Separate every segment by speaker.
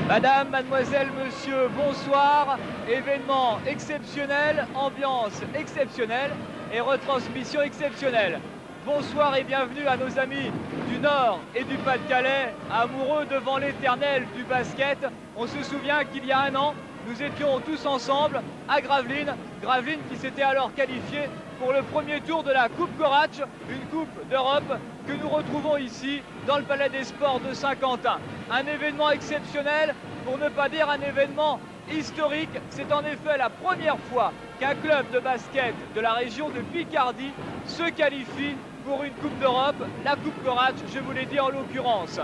Speaker 1: Madame, mademoiselle, monsieur, bonsoir. Événement exceptionnel, ambiance exceptionnelle et retransmission exceptionnelle. Bonsoir et bienvenue à nos amis du Nord et du Pas-de-Calais, amoureux devant l'éternel du basket. On se souvient qu'il y a un an, nous étions tous ensemble à Gravelines. Gravelines qui s'était alors qualifié pour le premier tour de la Coupe Coratch, une Coupe d'Europe que nous retrouvons ici dans le Palais des Sports de Saint-Quentin. Un événement exceptionnel, pour ne pas dire un événement historique. C'est en effet la première fois qu'un club de basket de la région de Picardie se qualifie pour une Coupe d'Europe, la Coupe Coratch, je vous l'ai dit en l'occurrence.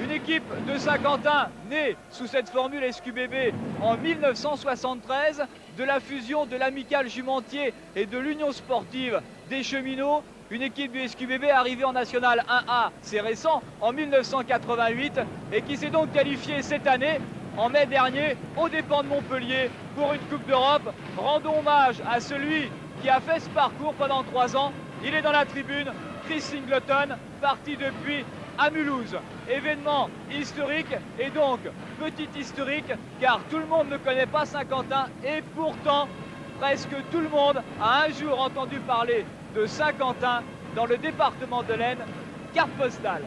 Speaker 1: Une équipe de Saint-Quentin née sous cette formule SQBB en 1973, de la fusion de l'Amicale Jumentier et de l'Union Sportive des Cheminots. Une équipe du SQBB arrivée en National 1A, c'est récent, en 1988, et qui s'est donc qualifiée cette année, en mai dernier, aux dépens de Montpellier, pour une Coupe d'Europe. Rendons hommage à celui qui a fait ce parcours pendant 3 ans. Il est dans la tribune, Chris Singleton, parti depuis à Mulhouse. Événement historique et donc petit historique, car tout le monde ne connaît pas Saint-Quentin et pourtant presque tout le monde a un jour entendu parler de Saint-Quentin dans le département de l'Aisne. Carte postale.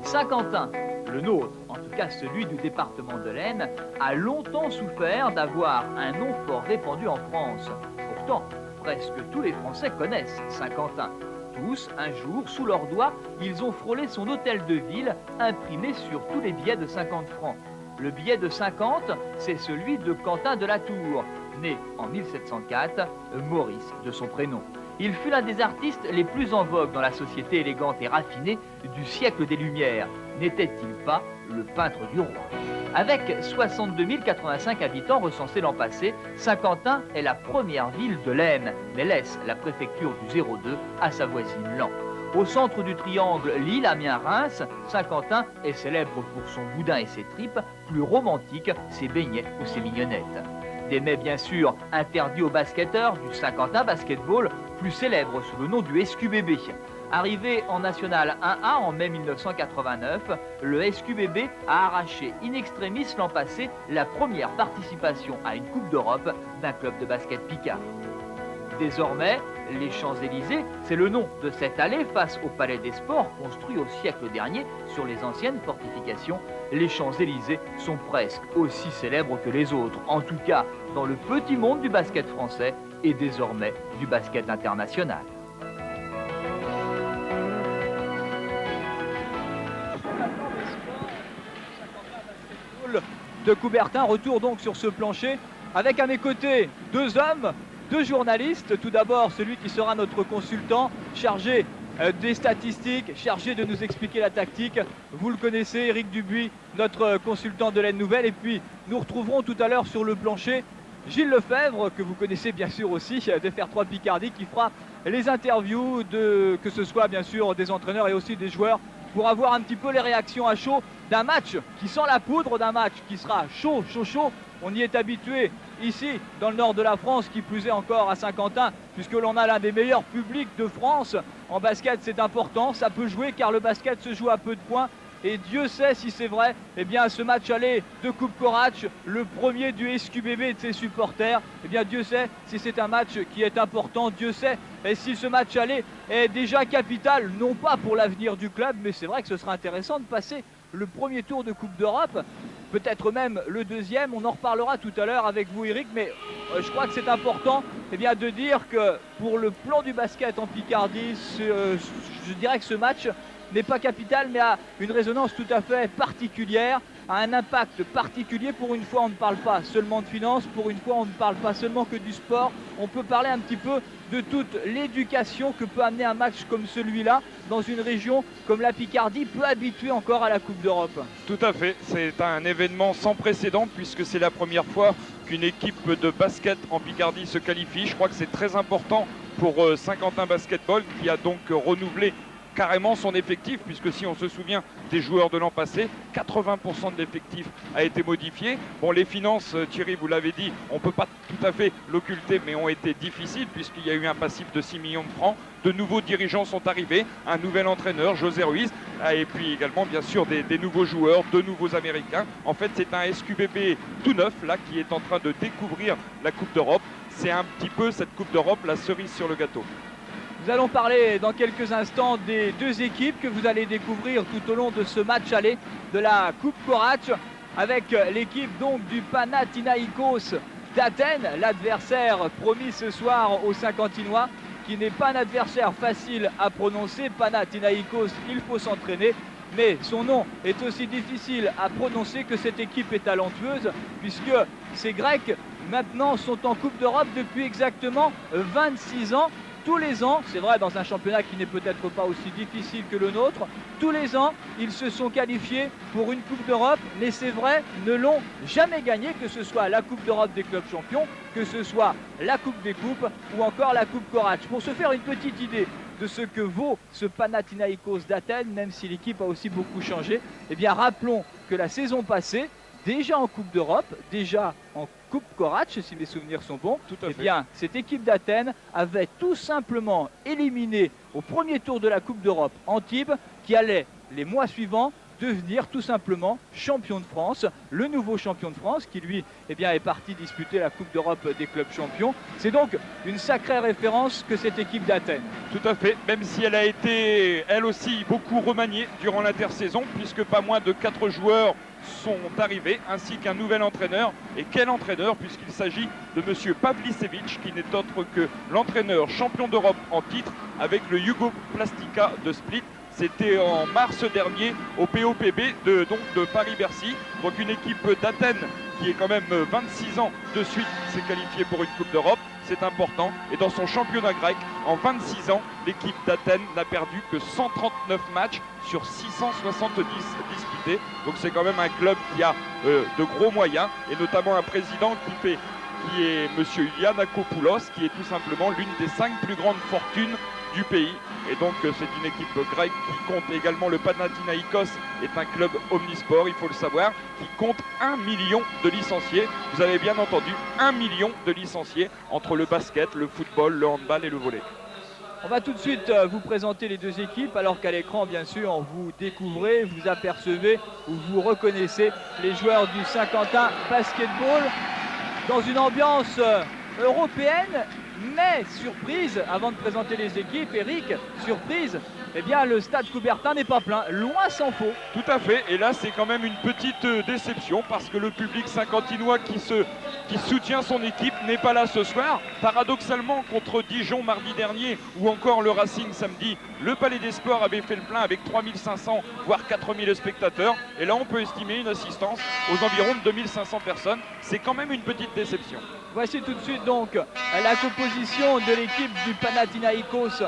Speaker 1: Saint-Quentin, le nôtre, en tout cas celui du département de l'Aisne, a longtemps souffert d'avoir un nom fort répandu en France. Pourtant, presque tous les Français connaissent Saint-Quentin. Tous, un jour, sous leurs doigts, ils ont frôlé son hôtel de ville, imprimé sur tous les billets de 50 francs. Le billet de 50, c'est celui de Quentin de la Tour, né en 1704, Maurice de son prénom. Il fut l'un des artistes les plus en vogue dans la société élégante et raffinée du siècle des Lumières. N'était-il pas le peintre du roi? Avec 62 085 habitants recensés l'an passé, Saint-Quentin est la première ville de l'Aisne, mais laisse la préfecture du 02 à sa voisine Laon. Au centre du triangle Lille-Amiens-Reims, Saint-Quentin est célèbre pour son boudin et ses tripes, plus romantique ses beignets ou ses mignonnettes. Des mets bien sûr interdits aux basketteurs du Saint-Quentin Basketball, plus célèbre sous le nom du SQBB. Arrivé en National 1A en mai 1989, le SQBB a arraché in extremis l'an passé la première participation à une Coupe d'Europe d'un club de basket picard. Désormais, les Champs-Élysées, c'est le nom de cette allée face au Palais des Sports construit au siècle dernier sur les anciennes fortifications. Les Champs-Élysées sont presque aussi célèbres que les autres, en tout cas dans le petit monde du basket français et désormais du basket international. De Coubertin, retour donc sur ce plancher avec à mes côtés deux hommes, deux journalistes. Tout d'abord celui qui sera notre consultant chargé des statistiques, chargé de nous expliquer la tactique. Vous le connaissez, Éric Dubuis, notre consultant de l'Aisne Nouvelle. Et puis nous retrouverons tout à l'heure sur le plancher Gilles Lefebvre, que vous connaissez bien sûr aussi, de Faire 3 Picardie, qui fera les interviews que ce soit bien sûr des entraîneurs et aussi des joueurs, pour avoir un petit peu les réactions à chaud d'un match qui sent la poudre, d'un match qui sera chaud. On y est habitué ici dans le nord de la France, qui plus est encore à Saint-Quentin, puisque l'on a l'un des meilleurs publics de France. En basket, c'est important, ça peut jouer car le basket se joue à peu de points. Et Dieu sait si c'est vrai, eh bien ce match aller de Coupe Coratch, le premier du SQBB et de ses supporters, eh bien Dieu sait si c'est un match qui est important, Dieu sait et si ce match aller est déjà capital, non pas pour l'avenir du club, mais c'est vrai que ce sera intéressant de passer le premier tour de Coupe d'Europe, peut-être même le deuxième, on en reparlera tout à l'heure avec vous Eric, mais je crois que c'est important eh bien, de dire que pour le plan du basket en Picardie, je dirais que ce match n'est pas capital, mais a une résonance tout à fait particulière, a un impact particulier. Pour une fois, on ne parle pas seulement de finances, pour une fois, on ne parle pas seulement que du sport. On peut parler un petit peu de toute l'éducation que peut amener un match comme celui-là, dans une région comme la Picardie, peu habituée encore à la Coupe d'Europe.
Speaker 2: Tout à fait, c'est un événement sans précédent, puisque c'est la première fois qu'une équipe de basket en Picardie se qualifie. Je crois que c'est très important pour Saint-Quentin Basketball, qui a donc renouvelé carrément son effectif, puisque si on se souvient des joueurs de l'an passé, 80% de l'effectif a été modifié. Bon, les finances, Thierry, vous l'avez dit, on ne peut pas tout à fait l'occulter, mais ont été difficiles, puisqu'il y a eu un passif de 6 millions de francs. De nouveaux dirigeants sont arrivés, un nouvel entraîneur, José Ruiz, et puis également bien sûr des nouveaux joueurs, de nouveaux Américains. En fait, c'est un SQBB tout neuf là qui est en train de découvrir la Coupe d'Europe. C'est un petit peu cette Coupe d'Europe, la cerise sur le gâteau.
Speaker 1: Nous allons parler dans quelques instants des deux équipes que vous allez découvrir tout au long de ce match aller de la Coupe Korac, avec l'équipe donc du Panathinaïkos d'Athènes, l'adversaire promis ce soir aux Saint-Quentinois, qui n'est pas un adversaire facile à prononcer. Panathinaïkos, il faut s'entraîner, mais son nom est aussi difficile à prononcer que cette équipe est talentueuse, puisque ces Grecs maintenant sont en Coupe d'Europe depuis exactement 26 ans. Tous les ans, c'est vrai dans un championnat qui n'est peut-être pas aussi difficile que le nôtre, tous les ans, ils se sont qualifiés pour une Coupe d'Europe, mais c'est vrai, ne l'ont jamais gagnée, que ce soit la Coupe d'Europe des clubs champions, que ce soit la Coupe des coupes ou encore la Coupe Korac. Pour se faire une petite idée de ce que vaut ce Panathinaïkos d'Athènes, même si l'équipe a aussi beaucoup changé, eh bien rappelons que la saison passée, déjà en Coupe d'Europe, déjà en Coupe Korac, si mes souvenirs sont bons, eh bien, cette équipe d'Athènes avait tout simplement éliminé au premier tour de la Coupe d'Europe Antibes, qui allait les mois suivants devenir tout simplement champion de France, le nouveau champion de France qui lui eh bien, est parti disputer la Coupe d'Europe des clubs champions. C'est donc une sacrée référence que cette équipe d'Athènes.
Speaker 2: Tout à fait, même si elle a été elle aussi beaucoup remaniée durant l'intersaison, puisque pas moins de 4 joueurs sont arrivés, ainsi qu'un nouvel entraîneur. Et quel entraîneur, puisqu'il s'agit de M. Pavlicevic, qui n'est autre que l'entraîneur champion d'Europe en titre avec le Jugoplastika de Split. C'était en mars dernier au POPB de Paris-Bercy. Donc une équipe d'Athènes qui est quand même 26 ans de suite s'est qualifiée pour une Coupe d'Europe. C'est important. Et dans son championnat grec, en 26 ans, l'équipe d'Athènes n'a perdu que 139 matchs sur 670 disputés. Donc c'est quand même un club qui a de gros moyens, et notamment un président qui est M. Yiannakopoulos, qui est tout simplement l'une des 5 plus grandes fortunes du pays. Et donc c'est une équipe grecque qui compte également, le Panathinaïkos est un club omnisport, il faut le savoir, qui compte 1 million de licenciés. Vous avez bien entendu, 1 million de licenciés entre le basket, le football, le handball et le volley.
Speaker 1: On va tout de suite vous présenter les deux équipes, alors qu'à l'écran, bien sûr, vous découvrez, vous apercevez ou vous reconnaissez les joueurs du Saint-Quentin Basketball dans une ambiance européenne. Mais surprise, avant de présenter les équipes, Eric, surprise, eh bien le stade Coubertin n'est pas plein, loin s'en faut.
Speaker 2: Tout à fait, et là c'est quand même une petite déception, parce que le public saint-quentinois qui soutient son équipe n'est pas là ce soir. Paradoxalement, contre Dijon mardi dernier, ou encore le Racing samedi, le Palais des Sports avait fait le plein avec 3500 voire 4000 spectateurs, et là on peut estimer une assistance aux environs de 2500 personnes. C'est quand même une petite déception.
Speaker 1: Voici tout de suite donc la composition de l'équipe du Panathinaïkos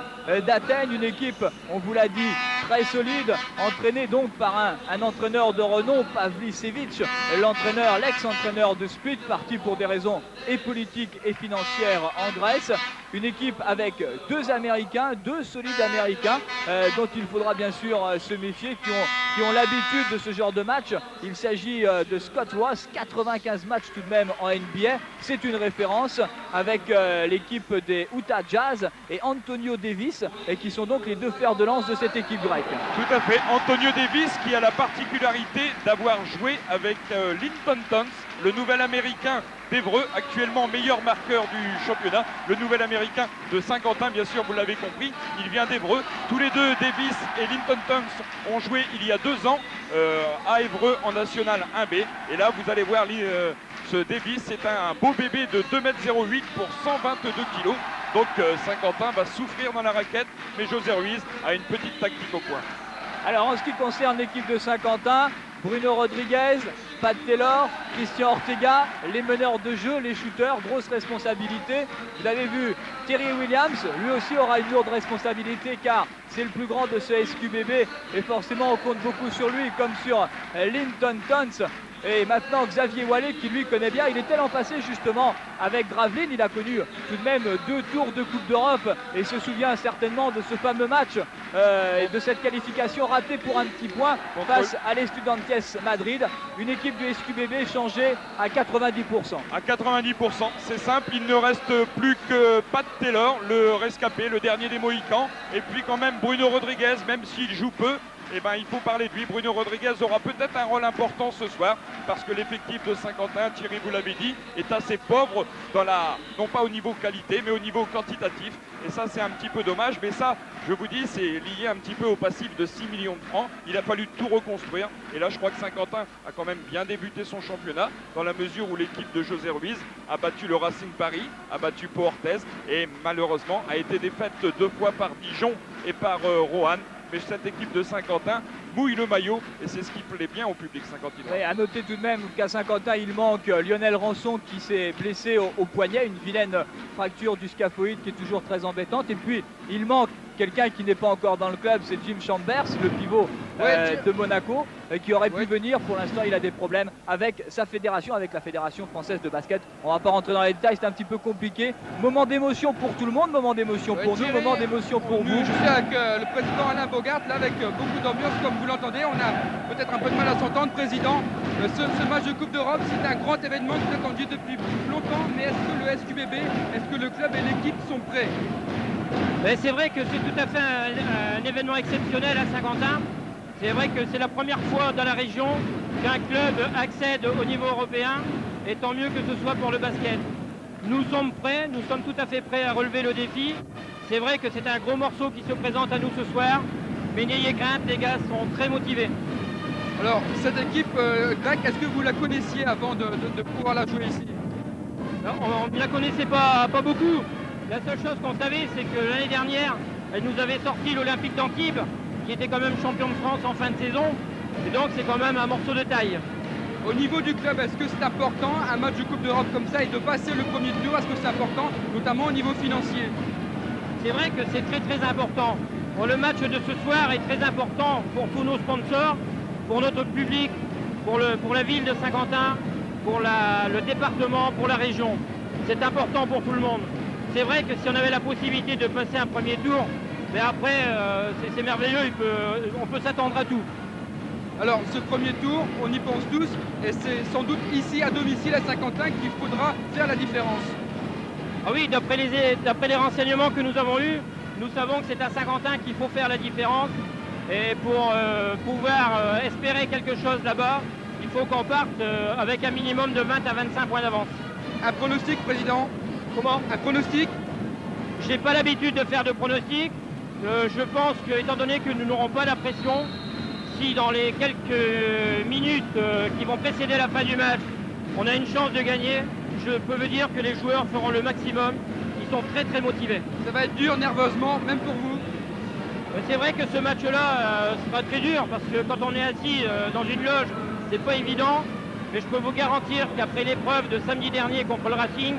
Speaker 1: d'Athènes, une équipe, on vous l'a dit, très solide, entraînée donc par un entraîneur de renom, Pavlicevic, l'entraîneur, l'ex-entraîneur de Split, parti pour des raisons et politiques et financières en Grèce. Une équipe avec 2 Américains, 2 solides Américains, dont il faudra bien sûr se méfier, qui ont l'habitude de ce genre de match. Il s'agit de Scott Ross, 95 matchs tout de même en NBA. C'est une référence avec l'équipe des Utah Jazz et Antonio Davis, et qui sont donc les 2 fers de lance de cette équipe grecque.
Speaker 2: Tout à fait. Antonio Davis qui a la particularité d'avoir joué avec Linton Tons, le nouvel américain d'Évreux, actuellement meilleur marqueur du championnat. Le nouvel américain de Saint-Quentin, bien sûr, vous l'avez compris, il vient d'Évreux. Tous les deux, Davis et Linton Tons, ont joué il y a 2 ans à Évreux en National 1B. Et là, vous allez voir ce Davis, c'est un beau bébé de 2,08 m pour 122 kg. Donc Saint-Quentin va souffrir dans la raquette, mais José Ruiz a une petite tactique au point.
Speaker 1: Alors en ce qui concerne l'équipe de Saint-Quentin, Bruno Rodriguez, Pat Taylor, Christian Ortega, les meneurs de jeu, les shooters, grosse responsabilité. Vous l'avez vu, Terry Williams, lui aussi aura une lourde responsabilité, car c'est le plus grand de ce SQBB et forcément on compte beaucoup sur lui, comme sur Linton Tons. Et maintenant Xavier Wallet qui lui connaît bien, il était l'an passé justement avec Gravelines, il a connu tout de même 2 tours de Coupe d'Europe et se souvient certainement de ce fameux match et de cette qualification ratée pour un petit point face à l'Estudiantes Madrid, une équipe du SQBB changée à 90%.
Speaker 2: À 90%, c'est simple, il ne reste plus que Pat Taylor, le rescapé, le dernier des Mohicans, et puis quand même Bruno Rodriguez, même s'il joue peu, eh ben, il faut parler de lui. Bruno Rodriguez aura peut-être un rôle important ce soir parce que l'effectif de Saint-Quentin, Thierry vous l'avez dit, est assez pauvre dans non pas au niveau qualité mais au niveau quantitatif, et ça c'est un petit peu dommage, mais ça je vous dis c'est lié un petit peu au passif de 6 millions de francs. Il a fallu tout reconstruire et là je crois que Saint-Quentin a quand même bien débuté son championnat dans la mesure où l'équipe de José Ruiz a battu le Racing Paris, a battu Pau Orthez et malheureusement a été défaite 2 fois par Dijon et par Roanne. Mais cette équipe de Saint-Quentin mouille le maillot et c'est ce qui plaît bien au public saint-quentinois.
Speaker 1: Oui, à noter tout de même qu'à Saint-Quentin, il manque Lionel Rançon qui s'est blessé au poignet, une vilaine fracture du scaphoïde qui est toujours très embêtante. Et puis, il manque quelqu'un qui n'est pas encore dans le club, c'est Jim Chambers, le pivot de Monaco, qui aurait pu venir. Pour l'instant, il a des problèmes avec sa fédération, avec la Fédération française de basket. On ne va pas rentrer dans les détails, c'est un petit peu compliqué. Moment d'émotion pour tout le monde, moment d'émotion pour nous, moment d'émotion pour vous.
Speaker 3: Je suis avec le président Alain Bogart, là, avec beaucoup d'ambiance, comme vous l'entendez. On a peut-être un peu de mal à s'entendre, président. Ce match de Coupe d'Europe, c'est un grand événement qui est attendu depuis longtemps. Mais est-ce que le SQBB, est-ce que le club et l'équipe sont prêts?
Speaker 4: C'est vrai que c'est tout à fait un événement exceptionnel à Saint-Quentin. C'est vrai que c'est la première fois dans la région qu'un club accède au niveau européen, et tant mieux que ce soit pour le basket. Nous sommes prêts, nous sommes tout à fait prêts à relever le défi. C'est vrai que c'est un gros morceau qui se présente à nous ce soir, mais n'ayez crainte, les gars sont très motivés.
Speaker 3: Alors, cette équipe grecque, est-ce que vous la connaissiez avant de pouvoir la jouer ici?
Speaker 4: On ne la connaissait pas beaucoup. La seule chose qu'on savait, c'est que l'année dernière, elle nous avait sorti l'Olympique d'Antibes, qui était quand même champion de France en fin de saison. Et donc, c'est quand même un morceau de taille.
Speaker 3: Au niveau du club, est-ce que c'est important, un match de Coupe d'Europe comme ça, et de passer le premier tour? Est-ce que c'est important, notamment au niveau financier?
Speaker 4: C'est vrai que c'est très important. Bon, le match de ce soir est très important pour tous nos sponsors, pour notre public, pour la ville de Saint-Quentin, pour le département, pour la région. C'est important pour tout le monde. C'est vrai que si on avait la possibilité de passer un premier tour, mais après, c'est merveilleux, on peut s'attendre à tout.
Speaker 3: Alors, ce premier tour, on y pense tous, et c'est sans doute ici, à domicile, à Saint-Quentin, qu'il faudra faire la différence.
Speaker 4: Ah oui, d'après les renseignements que nous avons eus, nous savons que c'est à Saint-Quentin qu'il faut faire la différence. Et pour pouvoir espérer quelque chose là-bas, il faut qu'on parte avec un minimum de 20 à 25 points d'avance.
Speaker 3: Un pronostic, président?
Speaker 4: Comment?
Speaker 3: Un pronostic?
Speaker 4: Je n'ai pas l'habitude de faire de pronostics. Je pense que, étant donné que nous n'aurons pas la pression, si dans les quelques minutes qui vont précéder la fin du match, on a une chance de gagner, je peux vous dire que les joueurs feront le maximum. Ils sont très motivés.
Speaker 3: Ça va être dur nerveusement, même pour vous?
Speaker 4: C'est vrai que ce match-là sera très dur, parce que quand on est assis dans une loge, c'est pas évident. Mais je peux vous garantir qu'après l'épreuve de samedi dernier contre le Racing,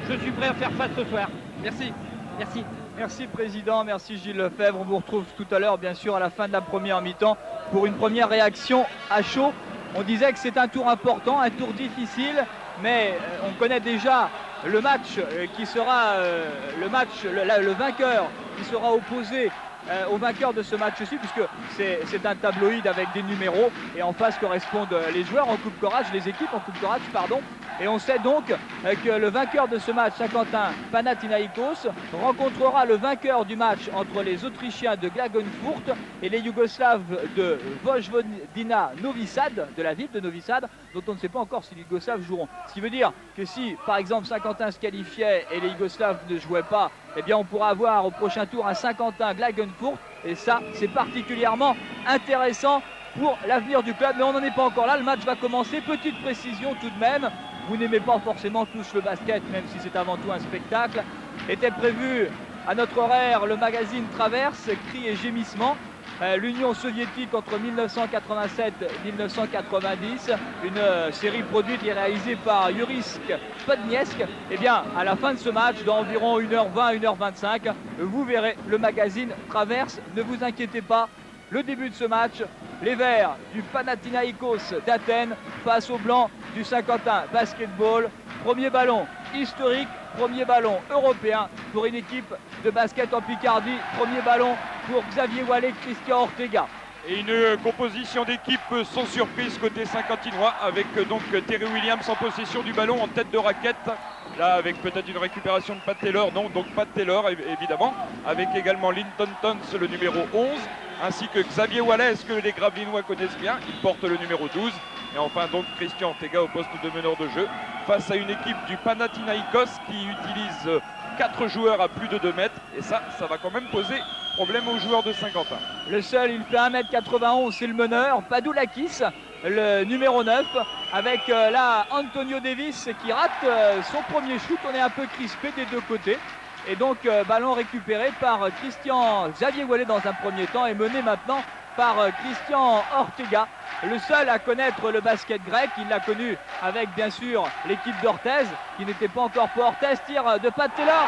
Speaker 4: je suis prêt à faire face ce soir.
Speaker 3: Merci.
Speaker 4: Merci.
Speaker 1: Merci président, merci Gilles Lefebvre. On vous retrouve tout à l'heure bien sûr à la fin de la première mi-temps pour une première réaction à chaud. On disait que c'est un tour important, un tour difficile, mais on connaît déjà le match qui sera le vainqueur qui sera opposé au vainqueur de ce match-ci, puisque c'est un tabloïd avec des numéros et en face correspondent les joueurs en Coupe Courage, les équipes en Coupe Courage, pardon. Et on sait donc que le vainqueur de ce match, Saint-Quentin Panathinaikos, rencontrera le vainqueur du match entre les Autrichiens de Klagenfurt et les Yougoslaves de Vojvodina Novi Sad, de la ville de Novi Sad, dont on ne sait pas encore si les Yougoslaves joueront. Ce qui veut dire que si, par exemple, Saint-Quentin se qualifiait et les Yougoslaves ne jouaient pas, eh bien on pourra avoir au prochain tour un Saint-Quentin Klagenfurt. Et ça, c'est particulièrement intéressant pour l'avenir du club. Mais on n'en est pas encore là, le match va commencer. Petite précision tout de même, vous n'aimez pas forcément tous le basket, même si c'est avant tout un spectacle. Était prévu à notre horaire le magazine Traverse, Cris et Gémissements. L'Union soviétique entre 1987 et 1990, une série produite et réalisée par Yurisk Podniesk. Et bien, à la fin de ce match, dans environ 1h20, 1h25, vous verrez le magazine Traverse. Ne vous inquiétez pas, le début de ce match. Les Verts du Panathinaikos d'Athènes face aux Blancs du Saint-Quentin Basketball. Premier ballon historique, premier ballon européen pour une équipe de basket en Picardie. Premier ballon pour Xavier Wallet, Christian Ortega.
Speaker 2: Et une composition d'équipe sans surprise côté Saint-Quentinois avec donc Terry Williams en possession du ballon en tête de raquette. Là avec peut-être une récupération de Pat Taylor, non, donc Pat Taylor évidemment, avec également Linton Tons le numéro 11, ainsi que Xavier Wallet, ce que les Gravelinois connaissent bien, il porte le numéro 12. Et enfin donc Christian Ortega au poste de meneur de jeu face à une équipe du Panathinaikos qui utilise 4 joueurs à plus de 2 mètres. Et ça va quand même poser problème aux joueurs de Saint-Quentin.
Speaker 1: Le seul, il fait 1m91, c'est le meneur, Padoulakis, le numéro 9, avec là Antonio Davis qui rate son premier shoot. On est un peu crispé des deux côtés. Et donc ballon récupéré par Christian Xavier Wallet dans un premier temps et mené maintenant par Christian Ortega, le seul à connaître le basket grec. Il l'a connu avec bien sûr l'équipe d'Orthez qui n'était pas encore pour Orthez. Tir de Pat Taylor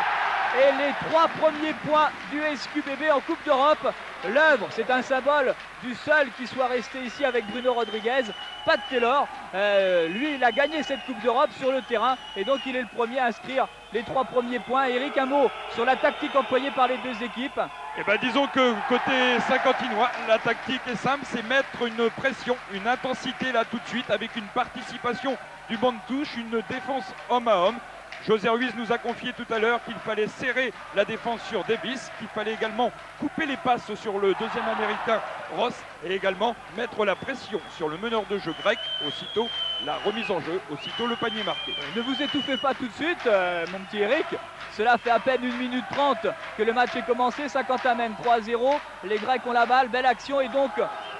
Speaker 1: et les 3 premiers points du SQBB en Coupe d'Europe. L'œuvre, c'est un symbole du seul qui soit resté ici avec Bruno Rodriguez, Pat Taylor. Lui, il a gagné cette Coupe d'Europe sur le terrain et donc il est le premier à inscrire les 3 premiers points. Eric, un mot sur la tactique employée par les deux équipes?
Speaker 2: Eh ben, disons que côté Saint-Quentinois, la tactique est simple, c'est mettre une pression, une intensité là tout de suite avec une participation du banc de touche, une défense homme à homme. José Ruiz nous a confié tout à l'heure qu'il fallait serrer la défense sur Davis, qu'il fallait également couper les passes sur le deuxième américain Ross et également mettre la pression sur le meneur de jeu grec. Aussitôt la remise en jeu, aussitôt le panier marqué.
Speaker 1: Ne vous étouffez pas tout de suite, mon petit Eric. Cela fait à peine 1 minute 30 que le match est commencé. Saint-Quentin mène 3-0. Les Grecs ont la balle. Belle action et donc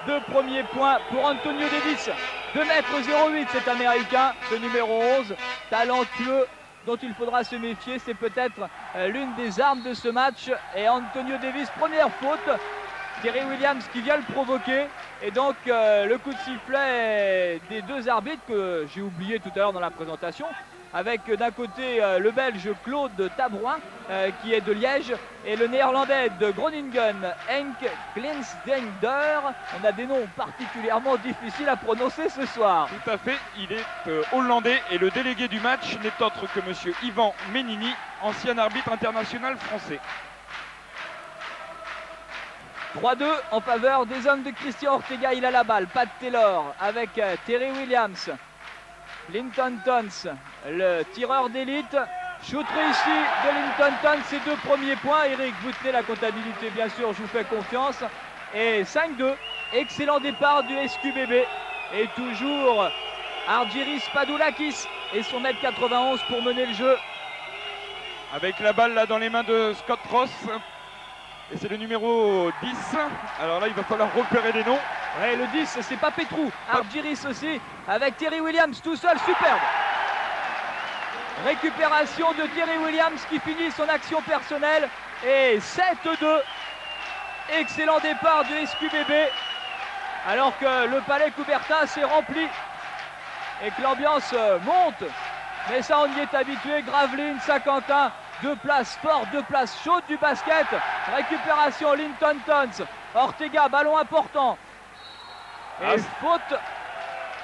Speaker 1: 2 premiers points pour Antonio Davis. 2m08 cet américain, ce numéro 11, talentueux, dont il faudra se méfier. C'est peut-être l'une des armes de ce match. Et Antonio Davis, première faute. Terry Williams qui vient le provoquer. Et donc le coup de sifflet des deux arbitres que j'ai oublié tout à l'heure dans la présentation. Avec d'un côté le Belge Claude Tabrouin qui est de Liège et le Néerlandais de Groningen Henk Glinsdender. On a des noms particulièrement difficiles à prononcer ce soir.
Speaker 2: Tout à fait, il est hollandais et le délégué du match n'est autre que monsieur Yvan Menini, ancien arbitre international français.
Speaker 1: 3-2 en faveur des hommes de Christian Ortega. Il a la balle, Pat Taylor avec Terry Williams. Linton Tons, le tireur d'élite. Shoot réussi de Linton Tons, ses 2 premiers points. Eric, vous tenez la comptabilité, bien sûr, je vous fais confiance. Et 5-2, excellent départ du SQBB. Et toujours Argyris Padoulakis et son 1m91 pour mener le jeu.
Speaker 2: Avec la balle là dans les mains de Scott Ross. Et c'est le numéro 10. Alors là, il va falloir repérer les noms.
Speaker 1: Ouais, le 10, c'est pas Petrou. Argyris aussi, avec Terry Williams tout seul, superbe. Récupération de Terry Williams qui finit son action personnelle. Et 7-2. Excellent départ du SQBB. Alors que le Palais Coubertin s'est rempli. Et que l'ambiance monte. Mais ça, on y est habitué. Gravelines, Saint-Quentin. 2 places fortes, 2 places chaudes du basket. Récupération Linton Tons. Ortega, ballon important. Et faute.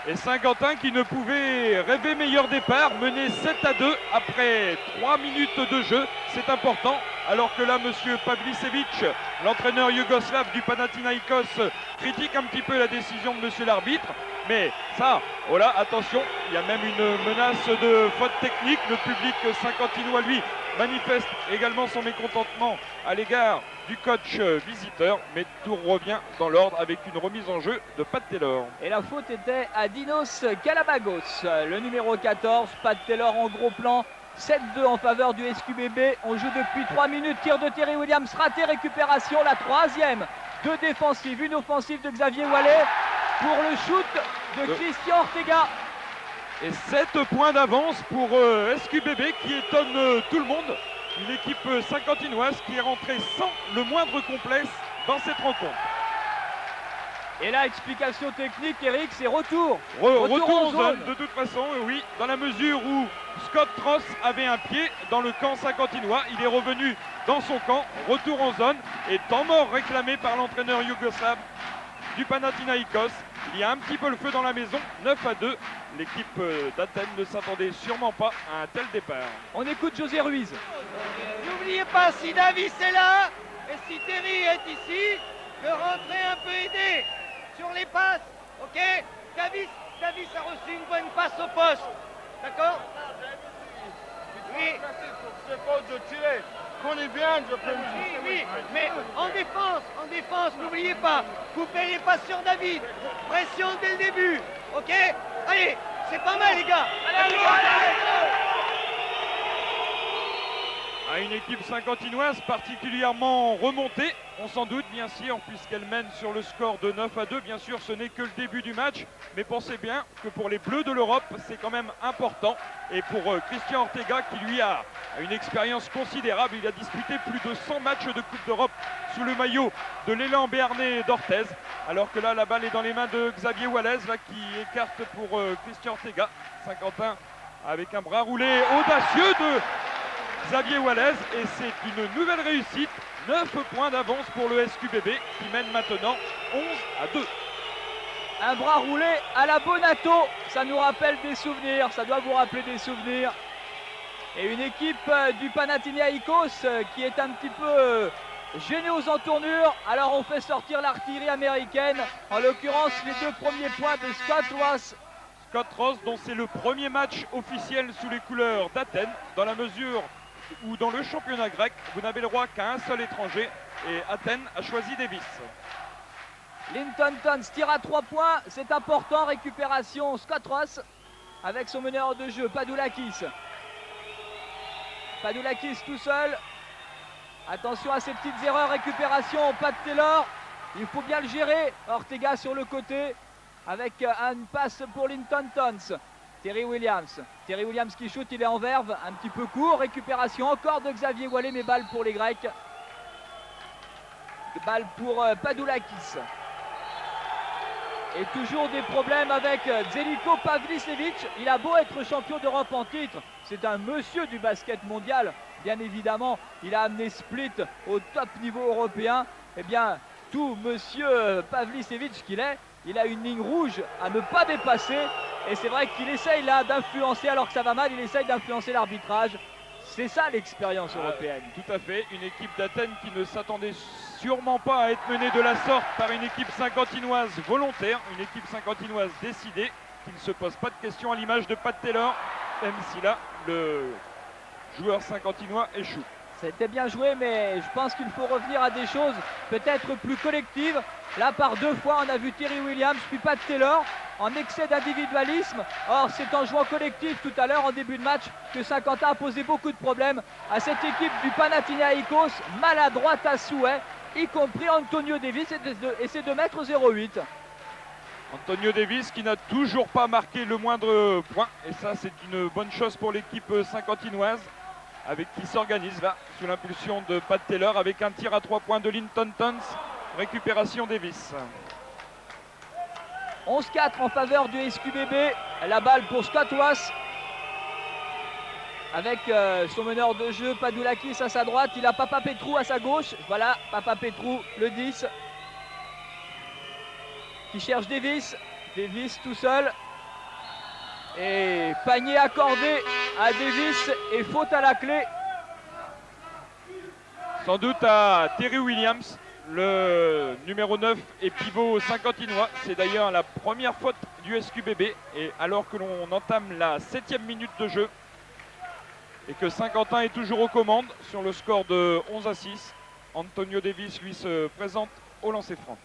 Speaker 2: Et Saint-Quentin qui ne pouvait rêver meilleur départ, mené 7-2 après 3 minutes de jeu. C'est important. Alors que là, monsieur Pavlicevic, l'entraîneur yougoslave du Panathinaikos, critique un petit peu la décision de monsieur l'arbitre. Mais ça, oh là, attention, il y a même une menace de faute technique. Le public saint-quentinois, lui, manifeste également son mécontentement à l'égard du coach visiteur, mais tout revient dans l'ordre avec une remise en jeu de Pat Taylor.
Speaker 1: Et la faute était à Dinos Kalabagos, le numéro 14. Pat Taylor en gros plan. 7-2 en faveur du SQBB. On joue depuis 3 minutes. Tir de Terry Williams raté. Récupération, la 3e. 2 défensives, une offensive de Xavier Wallet pour le shoot de Christian Ortega.
Speaker 2: Et 7 points d'avance pour SQBB qui étonne tout le monde. Une équipe saint-quentinoise qui est rentrée sans le moindre complexe dans cette rencontre.
Speaker 1: Et là, explication technique, Eric, c'est retour.
Speaker 2: Retour en zone, de toute façon, oui, dans la mesure où Scott Ross avait un pied dans le camp saint-quentinois. Il est revenu dans son camp, retour en zone et temps mort réclamé par l'entraîneur yougoslave du Panathinaïkos. Il y a un petit peu le feu dans la maison, 9-2. L'équipe d'Athènes ne s'attendait sûrement pas à un tel départ.
Speaker 1: On écoute José Ruiz.
Speaker 5: N'oubliez pas, si Davis est là et si Terry est ici, de rentrer un peu aider sur les passes, ok? Davis a reçu une bonne passe au poste, d'accord? Oui.
Speaker 6: C'est pas de tirer. Qu'on est bien, je peux
Speaker 5: Oui, oui, mais en défense, n'oubliez pas, coupez les passes sur David, pression dès le début, ok? Allez, c'est pas mal les gars. Allez.
Speaker 2: À une équipe saint-quentinoise particulièrement remontée, on s'en doute bien sûr, puisqu'elle mène sur le score de 9-2. Bien sûr, ce n'est que le début du match, mais pensez bien que pour les Bleus de l'Europe, c'est quand même important. Et pour Christian Ortega, qui lui a une expérience considérable, il a disputé plus de 100 matchs de Coupe d'Europe sous le maillot de l'élan béarnais d'Orthez. Alors que là, la balle est dans les mains de Xavier Wallez, là, qui écarte pour Christian Ortega. Saint-Quentin avec un bras roulé audacieux de Xavier Wallez, et c'est une nouvelle réussite. 9 points d'avance pour le SQBB qui mène maintenant 11-2.
Speaker 1: Un bras roulé à la Bonato, ça nous rappelle des souvenirs, ça doit vous rappeler des souvenirs. Et une équipe du Panathinaïkos qui est un petit peu gênée aux entournures. Alors on fait sortir l'artillerie américaine, en l'occurrence les 2 premiers points de Scott Ross.
Speaker 2: Scott Ross, dont c'est le premier match officiel sous les couleurs d'Athènes, dans la mesure où dans le championnat grec, vous n'avez le droit qu'à un seul étranger, et Athènes a choisi Davis.
Speaker 1: Linton Tons tire à 3 points, c'est important, récupération Scott Ross avec son meneur de jeu, Padoulakis. Padoulakis tout seul. Attention à ces petites erreurs, récupération, Pat Taylor. Il faut bien le gérer. Ortega sur le côté avec une passe pour Linton Tons. Terry Williams qui shoot, il est en verve, un petit peu court. Récupération encore de Xavier Wallé, mais balle pour les Grecs. Balle pour Padoulakis. Et toujours des problèmes avec Zeljko Pavlicevic. Il a beau être champion d'Europe en titre, c'est un monsieur du basket mondial. Bien évidemment, il a amené Split au top niveau européen. Eh bien, tout monsieur Pavlicevic qu'il est, il a une ligne rouge à ne pas dépasser. Et c'est vrai qu'il essaye là d'influencer, alors que ça va mal, il essaye d'influencer l'arbitrage. C'est ça l'expérience européenne.
Speaker 2: Tout à fait, une équipe d'Athènes qui ne s'attendait sûrement pas à être menée de la sorte par une équipe saint-quentinoise volontaire, une équipe saint-quentinoise décidée, qui ne se pose pas de questions à l'image de Pat Taylor, même si là, le joueur saint-quentinois échoue.
Speaker 1: C'était bien joué, mais je pense qu'il faut revenir à des choses peut-être plus collectives. Là, par 2 fois, on a vu Terry Williams, puis Pat Taylor, en excès d'individualisme. Or, c'est en jouant collectif tout à l'heure, en début de match, que Saint-Quentin a posé beaucoup de problèmes à cette équipe du Panathinaïkos, maladroite à souhait, y compris Antonio Davis, et c'est de mettre 0,8.
Speaker 2: Antonio Davis qui n'a toujours pas marqué le moindre point, et ça c'est une bonne chose pour l'équipe saint-quentinoise, avec qui s'organise là, sous l'impulsion de Pat Taylor, avec un tir à 3 points de Linton Tons, récupération Davis.
Speaker 1: 11-4 en faveur du SQBB, la balle pour Scott Ross, avec son meneur de jeu Padoulakis à sa droite, il a Papa Petrou à sa gauche, voilà Papa Petrou le 10, qui cherche Davis tout seul, et panier accordé à Davis et faute à la clé.
Speaker 2: Sans doute à Terry Williams, le numéro 9 et pivot saint-quentinois. C'est d'ailleurs la première faute du SQBB, et alors que l'on entame la 7e minute de jeu et que Saint-Quentin est toujours aux commandes sur le score de 11-6, Antonio Davis lui se présente au lancer franc.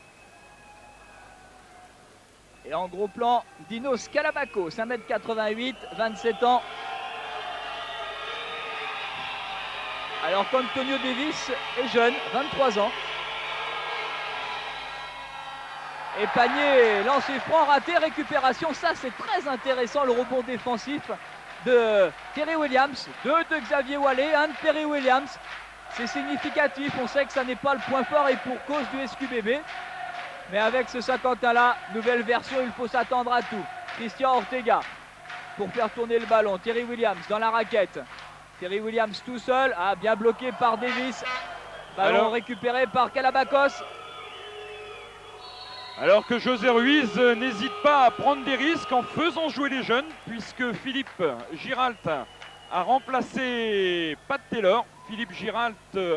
Speaker 1: Et en gros plan, Dinos Kalabakos, 1m88, 27 ans. Alors qu'Antonio Davis est jeune, 23 ans. Et panier, lancer franc, raté, récupération. Ça, c'est très intéressant, le rebond défensif de Terry Williams. 2 de Xavier Wallé, 1 de Terry Williams. C'est significatif, on sait que ça n'est pas le point fort et pour cause du SQBB. Mais avec ce Saint-Quentin-là, nouvelle version, il faut s'attendre à tout. Christian Ortega pour faire tourner le ballon. Terry Williams dans la raquette. Terry Williams tout seul, bien bloqué par Davis. Ballon récupéré par Kalabakos.
Speaker 2: Alors que José Ruiz n'hésite pas à prendre des risques en faisant jouer les jeunes, puisque Philippe Giralt a remplacé Pat Taylor. Philippe Giralt,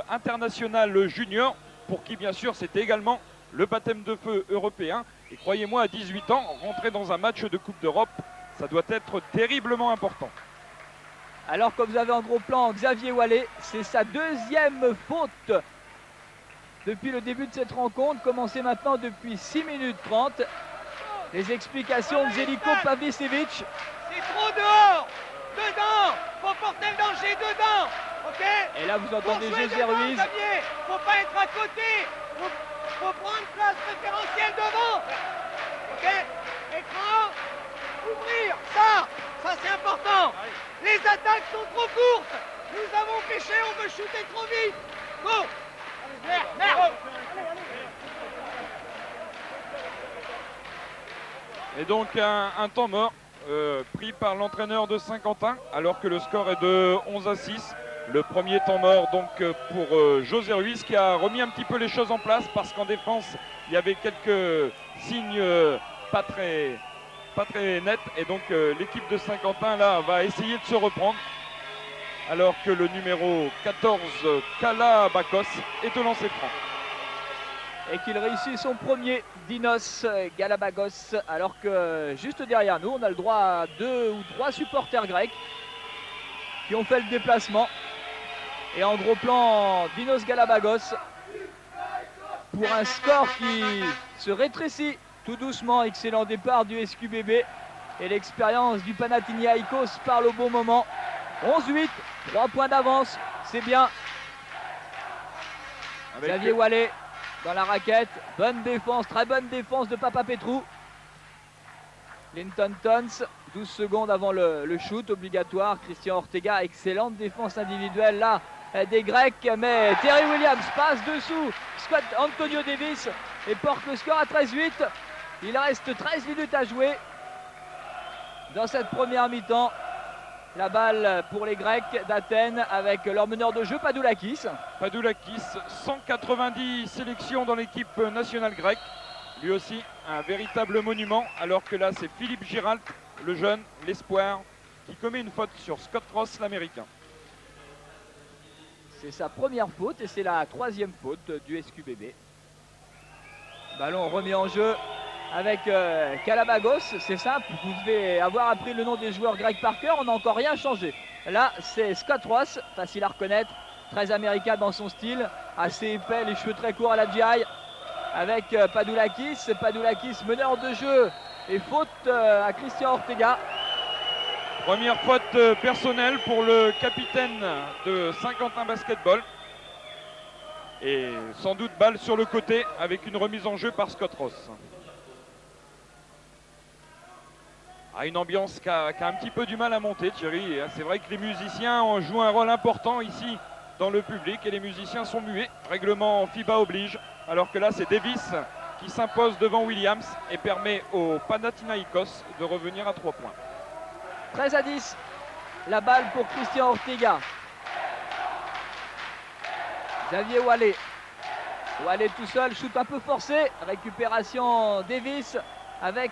Speaker 2: international junior, pour qui bien sûr c'était également le baptême de feu européen. Et croyez-moi, à 18 ans, rentrer dans un match de Coupe d'Europe, ça doit être terriblement important.
Speaker 1: Alors que vous avez en gros plan Xavier Wallet, c'est sa deuxième faute depuis le début de cette rencontre, commencée maintenant depuis 6 minutes 30. Les explications de Zeljko Pavicevic.
Speaker 5: C'est trop dehors. Dedans. Faut porter le danger dedans. Ok.
Speaker 1: Et là vous entendez
Speaker 5: Faut jouer
Speaker 1: José
Speaker 5: devant,
Speaker 1: Ruiz.
Speaker 5: Xavier. Faut pas être à côté. Faut prendre place préférentielle devant. Ok. Écran. Ouvrir. Ça c'est important. Les attaques sont trop courtes. Nous avons péché, on veut shooter trop vite. Go. Merde.
Speaker 2: Et donc un temps mort pris par l'entraîneur de Saint-Quentin, alors que le score est de 11-6. Le premier temps mort donc pour José Ruiz, qui a remis un petit peu les choses en place, parce qu'en défense il y avait quelques signes pas très nets, et donc l'équipe de Saint-Quentin là va essayer de se reprendre, alors que le numéro 14 Galabagos est au lancer franc.
Speaker 1: Et qu'il réussit son premier, Dinos Galabagos, alors que juste derrière nous on a le droit à 2 ou 3 supporters grecs qui ont fait le déplacement. Et en gros plan, Dinos Galabagos pour un score qui se rétrécit tout doucement. Excellent départ du SQBB et l'expérience du Panathinaikos parle au bon moment. 11-8, 3 points d'avance, c'est bien. Xavier Wallet dans la raquette, bonne défense, très bonne défense de Papapetrou. Linton Tons, 12 secondes avant le shoot obligatoire. Christian Ortega, excellente défense individuelle là des Grecs, mais Terry Williams passe dessous Scott Antonio Davis et porte le score à 13-8. Il reste 13 minutes à jouer dans cette première mi-temps. La balle pour les Grecs d'Athènes avec leur meneur de jeu Padoulakis.
Speaker 2: Padoulakis, 190 sélections dans l'équipe nationale grecque. Lui aussi un véritable monument, alors que là c'est Philippe Giralt, le jeune, l'espoir, qui commet une faute sur Scott Ross, l'américain.
Speaker 1: C'est sa première faute et c'est la 3e faute du SQBB. Ballon remis en jeu avec Galabagos, c'est simple, vous devez avoir appris le nom des joueurs grecs par cœur, on n'a encore rien changé. Là c'est Scott Ross, facile à reconnaître, très américain dans son style, assez épais, les cheveux très courts à la GI, avec Padoulakis, meneur de jeu et faute à Christian Ortega.
Speaker 2: Première faute personnelle pour le capitaine de Saint-Quentin Basketball. Et sans doute balle sur le côté avec une remise en jeu par Scott Ross. Une ambiance qui a un petit peu du mal à monter, Thierry. C'est vrai que les musiciens jouent un rôle important ici dans le public et les musiciens sont muets. Règlement FIBA oblige. Alors que là, c'est Davis qui s'impose devant Williams et permet au Panathinaikos de revenir à 3 points.
Speaker 1: 13-10. La balle pour Christian Ortega. Xavier Wallet. Wallet tout seul, shoot un peu forcé. Récupération Davis avec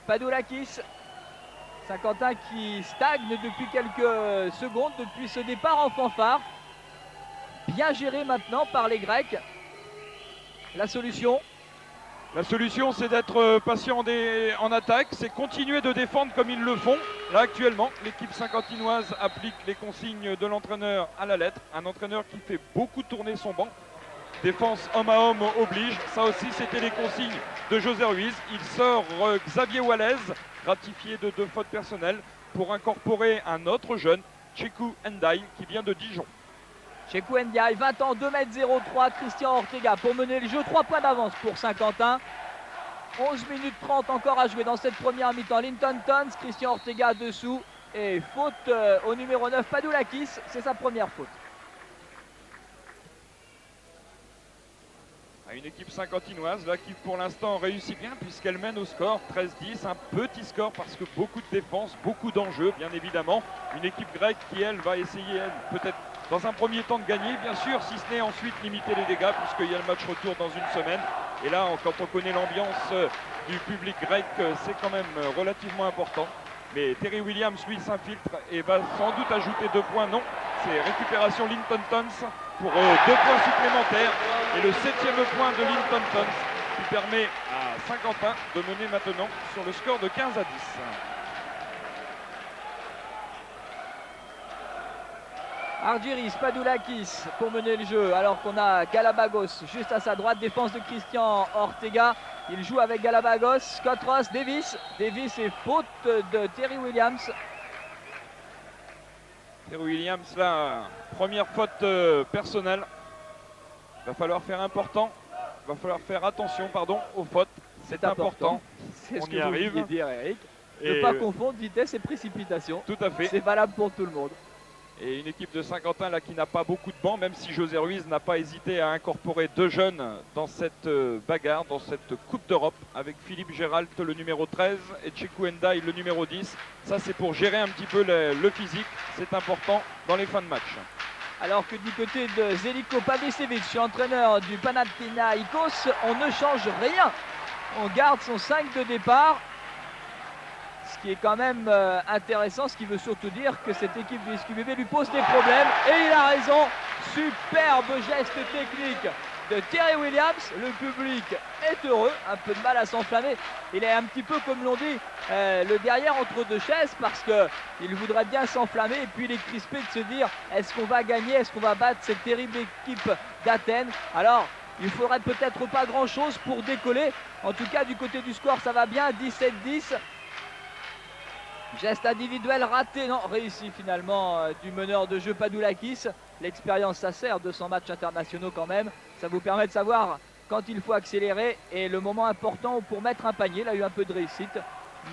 Speaker 1: Padoulakis. Saint-Quentin qui stagne depuis quelques secondes, depuis ce départ en fanfare. Bien géré maintenant par les Grecs. La solution,
Speaker 2: c'est d'être patient en attaque, c'est continuer de défendre comme ils le font. Là actuellement, l'équipe saint-quentinoise applique les consignes de l'entraîneur à la lettre. Un entraîneur qui fait beaucoup tourner son banc. Défense homme à homme oblige. Ça aussi, c'était les consignes de José Ruiz. Il sort Xavier Wallet, ratifié de 2 fautes personnelles, pour incorporer un autre jeune, Cheku Ndiaye, qui vient de Dijon.
Speaker 1: Cheku Ndiaye, 20 ans, 2m03, Christian Ortega pour mener le jeu, 3 points d'avance pour Saint-Quentin. 11 minutes 30 encore à jouer dans cette première mi-temps. Linton Tons, Christian Ortega dessous et faute au numéro 9, Padoulakis, c'est sa première faute.
Speaker 2: Une équipe saint-quentinoise là qui pour l'instant réussit bien puisqu'elle mène au score 13-10, un petit score parce que beaucoup de défense, beaucoup d'enjeux bien évidemment. Une équipe grecque qui elle va essayer peut-être dans un premier temps de gagner, bien sûr, si ce n'est ensuite limiter les dégâts, puisqu'il y a le match retour dans une semaine. Et là, quand on connaît l'ambiance du public grec, c'est quand même relativement important. Mais Terry Williams, lui, s'infiltre et va sans doute ajouter 2 points. Non, c'est récupération Linton Tons pour 2 points supplémentaires. Et le 7e point de Linton Tons qui permet à Saint-Quentin de mener maintenant sur le score de 15 à 10.
Speaker 1: Argyris Padoulakis pour mener le jeu, alors qu'on a Galapagos juste à sa droite. Défense de Christian Ortega. Il joue avec Galapagos. Scott Ross, Davis. Davis et faute de Terry Williams.
Speaker 2: Terry Williams, là, première faute personnelle. Va falloir faire attention aux fautes. C'est important.
Speaker 1: C'est ce
Speaker 2: On
Speaker 1: que
Speaker 2: y
Speaker 1: vous
Speaker 2: arrive.
Speaker 1: vouliez dire, Eric.
Speaker 2: Et
Speaker 1: Ne pas confondre vitesse et précipitation.
Speaker 2: tout à fait.
Speaker 1: C'est valable pour tout le monde.
Speaker 2: Et une équipe de Saint-Quentin là qui n'a pas beaucoup de bancs, même si José Ruiz n'a pas hésité à incorporer 2 jeunes dans cette bagarre, dans cette Coupe d'Europe, avec Philippe Gérald, le numéro 13, et Tchekou Ndiaye, le numéro 10. Ça, c'est pour gérer un petit peu le physique. C'est important dans les fins de match.
Speaker 1: Alors que du côté de Zeljko Pavicevic, entraîneur du Panathinaikos, on ne change rien. On garde son 5 de départ. Ce qui est quand même intéressant, ce qui veut surtout dire que cette équipe du SQBB lui pose des problèmes. Et il a raison. Superbe geste technique de Terry Williams. Le public est heureux, un peu de mal à s'enflammer. Il est un petit peu, comme l'on dit, le derrière entre 2 chaises, parce qu'il voudrait bien s'enflammer. Et puis il est crispé de se dire, est-ce qu'on va gagner, est-ce qu'on va battre cette terrible équipe d'Athènes? Alors, il faudrait peut-être pas grand-chose pour décoller. En tout cas, du côté du score, ça va bien, 17-10. Geste individuel raté, non, réussi finalement du meneur de jeu Padoulakis. L'expérience, ça sert, 200 matchs internationaux quand même. Ça vous permet de savoir quand il faut accélérer et le moment important pour mettre un panier. Il a eu un peu de réussite,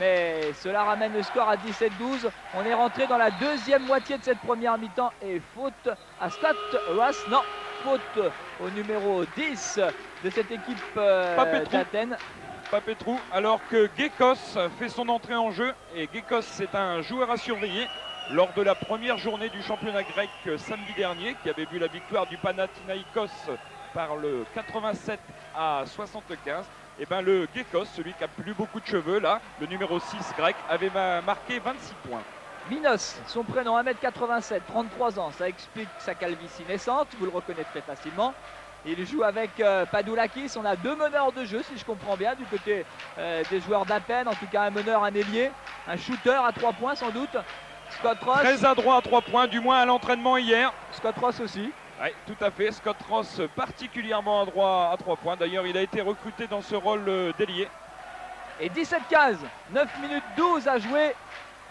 Speaker 1: mais cela ramène le score à 17-12. On est rentré dans la 2e moitié de cette première mi-temps et faute à Scott Ross. Non, faute au numéro 10 de cette équipe d'Athènes.
Speaker 2: Papetrou, alors que Gekos fait son entrée en jeu. Et Gekos, c'est un joueur à surveiller lors de la première journée du championnat grec samedi dernier, qui avait vu la victoire du Panathinaikos par le 87 à 75. Et bien le Gekos, celui qui a plus beaucoup de cheveux là, le numéro 6 grec, avait marqué 26 points.
Speaker 1: Minos, son prénom, 1m87, 33 ans, ça explique sa calvitie naissante, vous le reconnaîtrez facilement. Il joue avec Padoulakis. On a 2 meneurs de jeu, si je comprends bien, du côté des joueurs d'Athènes. En tout cas, un meneur, un ailier, un shooter à 3 points sans doute. Scott Ross.
Speaker 2: Très adroit à 3 points, du moins à l'entraînement hier.
Speaker 1: Scott Ross aussi.
Speaker 2: Oui, tout à fait. Scott Ross particulièrement adroit à 3 points. D'ailleurs, il a été recruté dans ce rôle d'ailier.
Speaker 1: Et 17-15, 9 minutes 12 à jouer.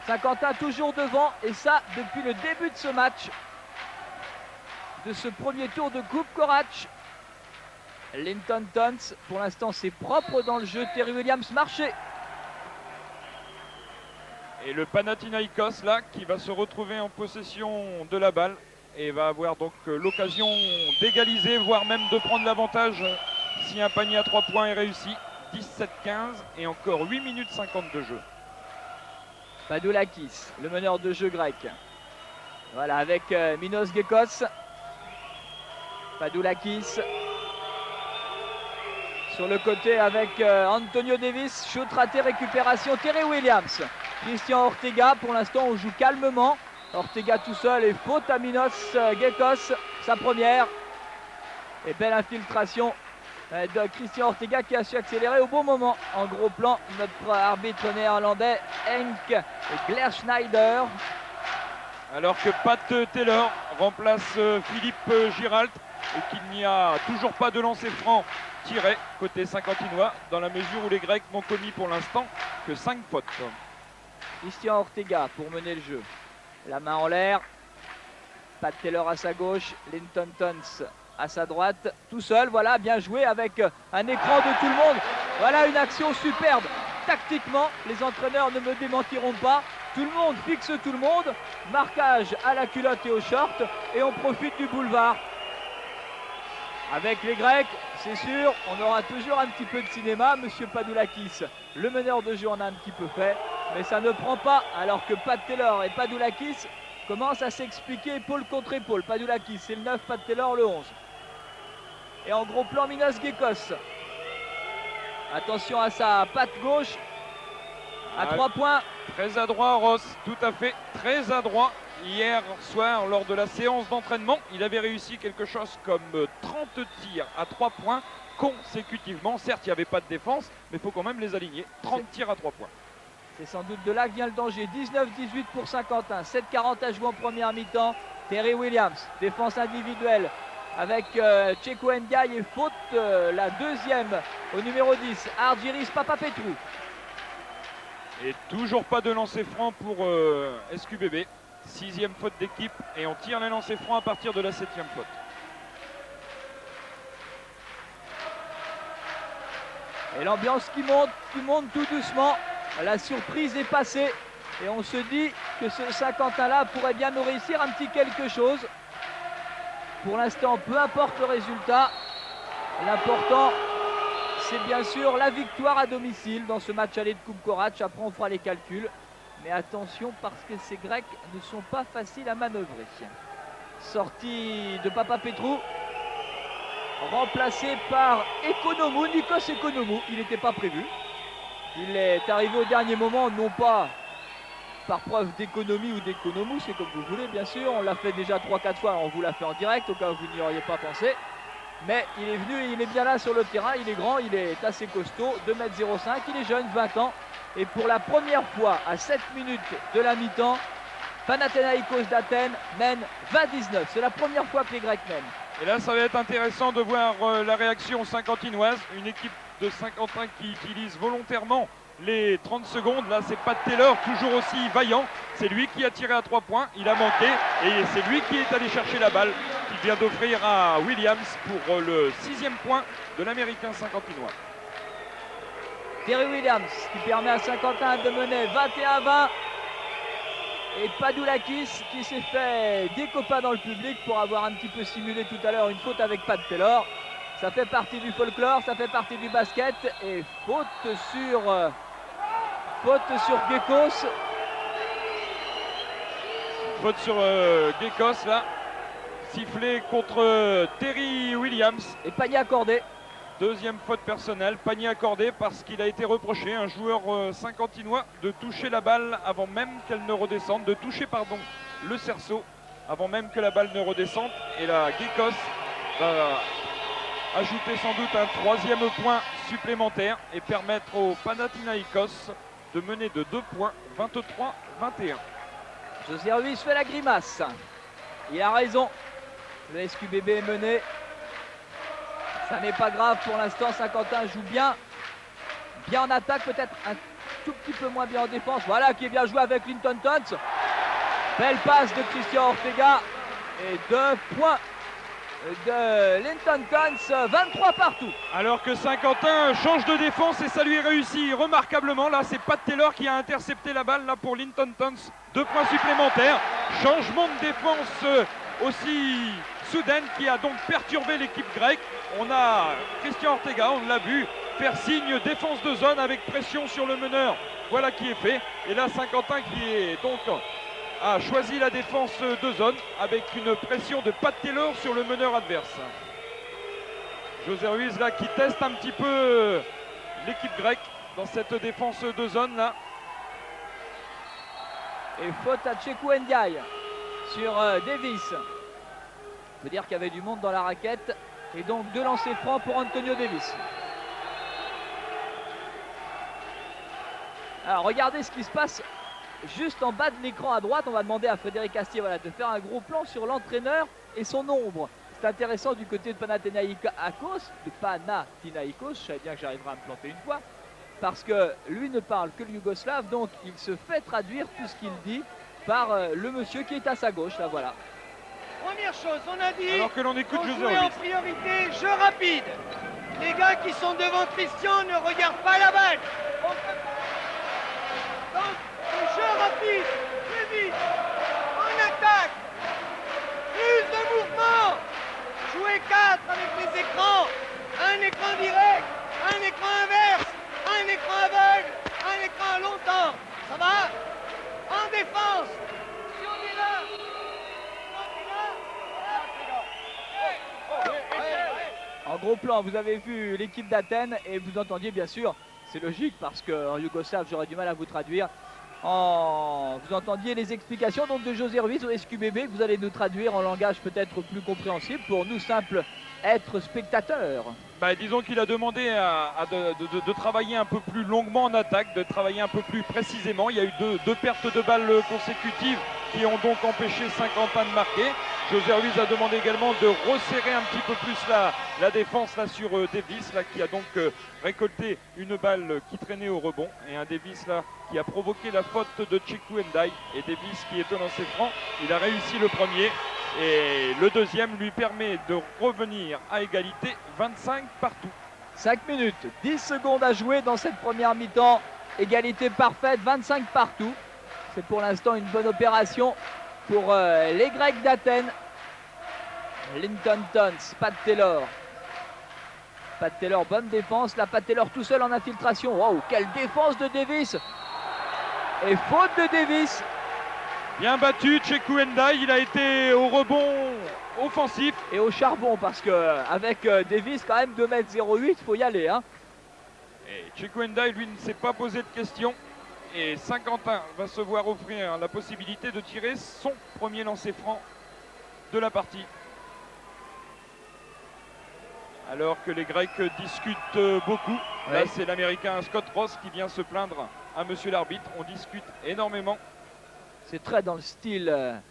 Speaker 1: Saint-Quentin toujours devant. Et ça, depuis le début de ce match, de ce premier tour de Coupe Korac. Linton Tons, pour l'instant c'est propre dans le jeu. Terry Williams marché.
Speaker 2: Et le Panathinaikos là qui va se retrouver en possession de la balle et va avoir donc l'occasion d'égaliser, voire même de prendre l'avantage si un panier à 3 points est réussi. 17-15 et encore 8 minutes 50 de jeu.
Speaker 1: Padoulakis, le meneur de jeu grec. Voilà, avec Minos Gekos. Padoulakis. Sur le côté avec Antonio Davis, shoot raté, récupération, Terry Williams. Christian Ortega, pour l'instant on joue calmement. Ortega tout seul et faute à Minos Gekos, sa première. Et belle infiltration de Christian Ortega qui a su accélérer au bon moment. En gros plan, notre arbitre néerlandais Henk Glerschneider.
Speaker 2: Alors que Pat Taylor remplace Philippe Giralt et qu'il n'y a toujours pas de lancer franc tiré côté Saint-Quentinois, dans la mesure où les Grecs n'ont commis pour l'instant que 5 fautes.
Speaker 1: Christian Ortega pour mener le jeu. La main en l'air. Pat Taylor à sa gauche, Linton Tons à sa droite. Tout seul, voilà, bien joué avec un écran de tout le monde. Voilà une action superbe. Tactiquement, les entraîneurs ne me démentiront pas. Tout le monde fixe tout le monde. Marquage à la culotte et au short. Et on profite du boulevard. Avec les Grecs, c'est sûr, on aura toujours un petit peu de cinéma. Monsieur Padoulakis, le meneur de jeu, en a un petit peu fait, mais ça ne prend pas, alors que Pat Taylor et Padoulakis commence à s'expliquer épaule contre épaule. Padoulakis, c'est le 9, Pat Taylor le 11. Et en gros plan, Minos Gekos. Attention à sa patte gauche. À 3 points.
Speaker 2: Très adroit Ross, tout à fait, très adroit. Hier soir, lors de la séance d'entraînement, il avait réussi quelque chose comme 30 tirs à 3 points consécutivement. Certes, il n'y avait pas de défense, mais il faut quand même les aligner. 30 tirs à 3 points.
Speaker 1: C'est sans doute de là que vient le danger. 19-18 pour Saint-Quentin. 7-40 à jouer en première mi-temps. Terry Williams, défense individuelle avec Tcheko Ndiaye et faute, la deuxième au numéro 10, Argyris Papapetrou.
Speaker 2: Et toujours pas de lancer franc pour SQBB. 6e faute d'équipe et on tire les lancers francs à partir de la 7e faute.
Speaker 1: Et l'ambiance qui monte tout doucement. La surprise est passée et on se dit que ce Saint-Quentin-là pourrait bien nous réussir un petit quelque chose. Pour l'instant, peu importe le résultat, l'important c'est bien sûr la victoire à domicile dans ce match aller de Coupe Korac. Après on fera les calculs. Mais attention parce que ces Grecs ne sont pas faciles à manœuvrer. Sortie de Papapetrou, remplacé par Ekonomou, Nikos Ekonomou. Il n'était pas prévu. Il est arrivé au dernier moment, non pas par preuve d'économie ou d'économou, c'est comme vous voulez bien sûr. On l'a fait déjà 3-4 fois, on vous l'a fait en direct au cas où vous n'y auriez pas pensé. Mais il est venu et il est bien là sur le terrain. Il est grand, il est assez costaud, 2,05 m, il est jeune, 20 ans. Et pour la première fois à 7 minutes de la mi-temps, Panathinaïkos d'Athènes mène 20-19. C'est la première fois que les Grecs mènent.
Speaker 2: Et là, ça va être intéressant de voir la réaction saint-quentinoise. Une équipe de Saint-Quentin qui utilise volontairement les 30 secondes. Là, c'est Pat Taylor, toujours aussi vaillant. C'est lui qui a tiré à 3 points. Il a manqué et c'est lui qui est allé chercher la balle, qu'il vient d'offrir à Williams pour le 6e point de l'Américain saint-quentinois.
Speaker 1: Terry Williams qui permet à Saint-Quentin de mener 21-20. Et Padoulakis qui s'est fait des copains dans le public pour avoir un petit peu simulé tout à l'heure une faute avec Pat Taylor. Ça fait partie du folklore, ça fait partie du basket. Et faute sur Gekos.
Speaker 2: Faute sur Gekos là. Sifflé contre Terry Williams.
Speaker 1: Et panier accordé.
Speaker 2: Deuxième faute personnelle, panier accordé parce qu'il a été reproché, un joueur saint-quentinois, de toucher la balle avant même qu'elle ne redescende, de toucher pardon le cerceau avant même que la balle ne redescende. Et là, Gekos va ajouter sans doute un 3e point supplémentaire et permettre au Panathinaïkos de mener de 2 points, 23-21.
Speaker 1: José Ruiz fait la grimace. Il a raison. Le SQBB est mené. Ça n'est pas grave pour l'instant. Saint-Quentin joue bien en attaque, peut-être un tout petit peu moins bien en défense. Voilà qui est bien joué avec Linton Tons. Belle passe de Christian Ortega et 2 points de Linton Tons, 23 partout.
Speaker 2: Alors que Saint-Quentin change de défense et ça lui réussit remarquablement. Là, c'est Pat Taylor qui a intercepté la balle là pour Linton Tons. 2 points supplémentaires. Changement de défense aussi soudaine qui a donc perturbé l'équipe grecque. On a Christian Ortega, on l'a vu, faire signe défense de zone avec pression sur le meneur. Voilà qui est fait. Et là, Saint-Quentin qui est donc a choisi la défense de zone avec une pression de Pat Taylor sur le meneur adverse. José Ruiz là qui teste un petit peu l'équipe grecque dans cette défense de zone là.
Speaker 1: Et faute à Tcheko Ndiaye sur Davis. On peut dire qu'il y avait du monde dans la raquette. Et donc 2 lancers francs pour Antonio Davis. Alors regardez ce qui se passe juste en bas de l'écran à droite. On va demander à Frédéric Astier de faire un gros plan sur l'entraîneur et son ombre. C'est intéressant du côté de Panathinaïkos. Je savais bien que j'arriverais à me planter une fois. Parce que lui ne parle que le yougoslave. Donc il se fait traduire tout ce qu'il dit par le monsieur qui est à sa gauche. Là voilà.
Speaker 5: Première chose, on a dit
Speaker 2: alors que l'on écoute
Speaker 5: qu'on
Speaker 2: José
Speaker 5: jouait en
Speaker 2: Ruiz.
Speaker 5: priorité jeu rapide. Les gars qui sont devant Christian ne regardent pas la balle. Donc, jeu rapide, plus vite, en attaque, plus de mouvement. Jouer 4 avec les écrans, un écran direct, un écran inverse, un écran aveugle, un écran à longtemps. Ça va? En défense, si on est là,
Speaker 1: En gros plan, vous avez vu l'équipe d'Athènes et vous entendiez bien sûr, c'est logique parce qu'en yougoslave, j'aurais du mal à vous traduire. Vous entendiez les explications donc de José Ruiz au SQBB que vous allez nous traduire en langage peut-être plus compréhensible pour nous simples êtres spectateurs.
Speaker 2: Bah, disons qu'il a demandé de travailler un peu plus longuement en attaque, de travailler un peu plus précisément. Il y a eu deux pertes de balles consécutives qui ont donc empêché Saint-Quentin de marquer. José Ruiz a demandé également de resserrer un petit peu plus la défense là, sur Davis là, qui a donc récolté une balle qui traînait au rebond et un Davis là, qui a provoqué la faute de Tchekou Ndiaye. Et Davis qui est au lancer franc, il a réussi le premier. Et le deuxième lui permet de revenir à égalité, 25 partout.
Speaker 1: 5 minutes, 10 secondes à jouer dans cette première mi-temps. Égalité parfaite, 25 partout. C'est pour l'instant une bonne opération pour les Grecs d'Athènes. Linton Tons, Pat Taylor. Pat Taylor, bonne défense. Là, Pat Taylor tout seul en infiltration. Waouh, quelle défense de Davis! Et faute de Davis.
Speaker 2: Bien battu, Tchekou Ndiaye, il a été au rebond offensif.
Speaker 1: Et au charbon, parce qu'avec Davis, quand même 2,08 m, il faut y aller. Hein.
Speaker 2: Et Tchekou Ndiaye, lui, ne s'est pas posé de questions. Et Saint-Quentin va se voir offrir la possibilité de tirer son premier lancer franc de la partie. Alors que les Grecs discutent beaucoup. Là, c'est l'Américain Scott Ross qui vient se plaindre à monsieur l'arbitre. On discute énormément.
Speaker 1: C'est très dans le style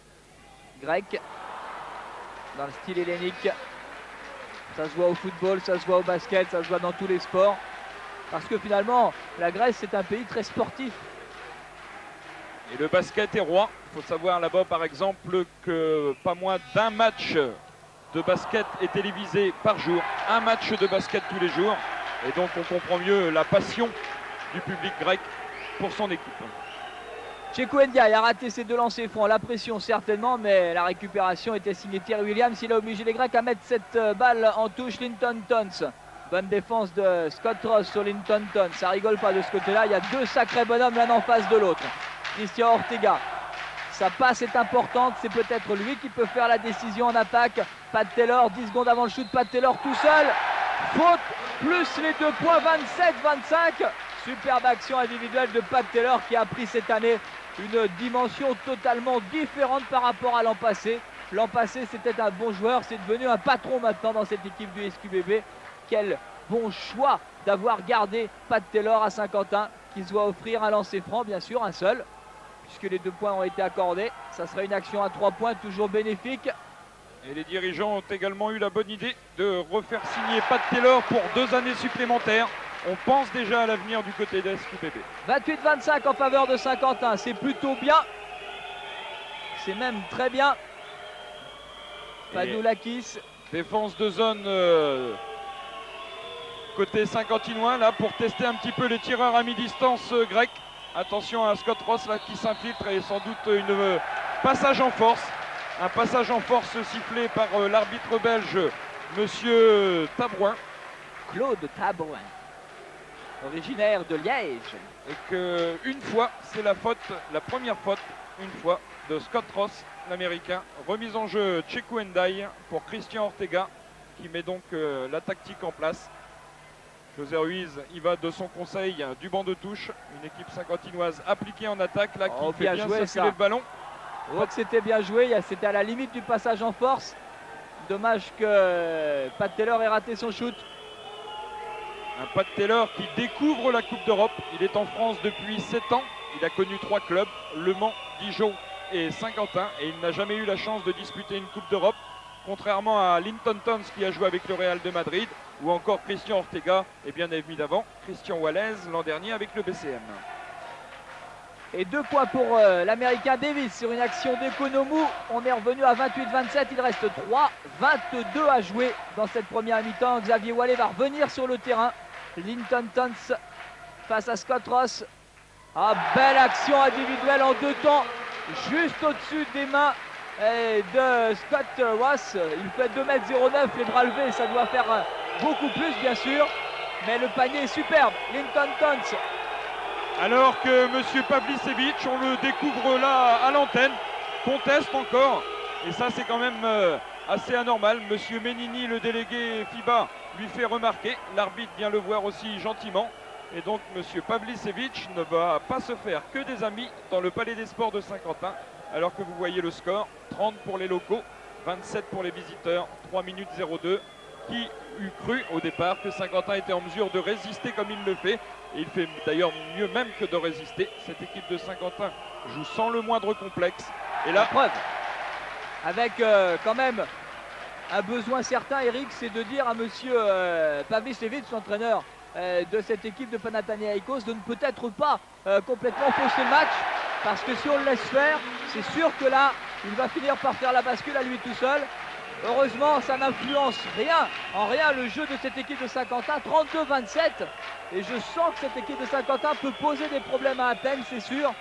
Speaker 1: grec, dans le style hellénique. Ça se voit au football, ça se voit au basket, ça se voit dans tous les sports. Parce que finalement, la Grèce, c'est un pays très sportif.
Speaker 2: Et le basket est roi. Il faut savoir là-bas, par exemple, que pas moins d'un match de basket est télévisé par jour. Un match de basket tous les jours. Et donc, on comprend mieux la passion du public grec pour son équipe.
Speaker 1: Tchekou Ndiaye a raté ses deux lancers francs, la pression certainement, mais la récupération était signée Terry Williams. Il a obligé les Grecs à mettre cette balle en touche. Linton Tons, bonne défense de Scott Ross sur Linton Tons. Ça rigole pas de ce côté-là, il y a deux sacrés bonhommes l'un en face de l'autre. Christian Ortega, sa passe est importante, c'est peut-être lui qui peut faire la décision en attaque. Pat Taylor, 10 secondes avant le shoot, Pat Taylor tout seul. Faute, plus les 2 points, 27-25. Superbe action individuelle de Pat Taylor qui a pris cette année une dimension totalement différente par rapport à l'an passé. L'an passé, c'était un bon joueur, c'est devenu un patron maintenant dans cette équipe du SQBB. Quel bon choix d'avoir gardé Pat Taylor à Saint-Quentin, qui se doit offrir un lancer franc, bien sûr, un seul, puisque les 2 points ont été accordés. Ça serait une action à 3 points, toujours bénéfique.
Speaker 2: Et les dirigeants ont également eu la bonne idée de refaire signer Pat Taylor pour 2 années supplémentaires. On pense déjà à l'avenir du côté de SQBB.
Speaker 1: 28-25 en faveur de Saint-Quentin, c'est plutôt bien. C'est même très bien. Padoulakis.
Speaker 2: Défense de zone côté Saint-Quentinois là pour tester un petit peu les tireurs à mi-distance grecs. Attention à Scott Ross là qui s'infiltre et sans doute une passage en force. Un passage en force sifflé par l'arbitre belge, monsieur Tabouin.
Speaker 1: Claude Tabouin, originaire de Liège.
Speaker 2: Et que une fois, c'est la première faute, une fois, de Scott Ross, l'américain. Remise en jeu Tchekou Ndiaye pour Christian Ortega, qui met donc la tactique en place. José Ruiz, il va de son conseil du banc de touche. Une équipe saint-quentinoise appliquée en attaque, là, qui fait bien circuler le ballon.
Speaker 1: On voit que c'était bien joué, c'était à la limite du passage en force. Dommage que Pat Taylor ait raté son shoot.
Speaker 2: Un Pat Taylor qui découvre la Coupe d'Europe. Il est en France depuis 7 ans. Il a connu 3 clubs, Le Mans, Dijon et Saint-Quentin. Et il n'a jamais eu la chance de disputer une Coupe d'Europe. Contrairement à Linton Tons qui a joué avec le Real de Madrid. Ou encore Christian Ortega et bien évidemment Christian Wallace l'an dernier avec le BCM.
Speaker 1: Et 2 points pour l'Américain Davis sur une action d'Economou. On est revenu à 28-27, il reste 3-22 à jouer dans cette première mi-temps. Xavier Wallet va revenir sur le terrain. Linton Tons face à Scott Ross. Ah, belle action individuelle en 2 temps, juste au-dessus des mains de Scott Ross. Il fait 2,09 m, les bras levés, ça doit faire beaucoup plus bien sûr. Mais le panier est superbe, Linton Tons.
Speaker 2: Alors que M. Pavlicevic, on le découvre là à l'antenne, conteste encore. Et ça, c'est quand même assez anormal. Monsieur Menini, le délégué FIBA, lui fait remarquer. L'arbitre vient le voir aussi gentiment. Et donc monsieur Pavlicevic ne va pas se faire que des amis dans le Palais des Sports de Saint-Quentin. Alors que vous voyez le score, 30 pour les locaux, 27 pour les visiteurs, 3 minutes 02. Qui eût cru au départ que Saint-Quentin était en mesure de résister comme il le fait. Et il fait d'ailleurs mieux même que de résister. Cette équipe de Saint-Quentin joue sans le moindre complexe. Et là,
Speaker 1: preuve. Avec quand même un besoin certain, Eric, c'est de dire à monsieur Pavlicevic, l'entraîneur de cette équipe de Panathinaikos, de ne peut-être pas complètement fausser le match. Parce que si on le laisse faire, c'est sûr que là, il va finir par faire la bascule à lui tout seul. Heureusement, ça n'influence en rien le jeu de cette équipe de Saint-Quentin, 32-27. Et je sens que cette équipe de Saint-Quentin peut poser des problèmes à Athènes, c'est sûr.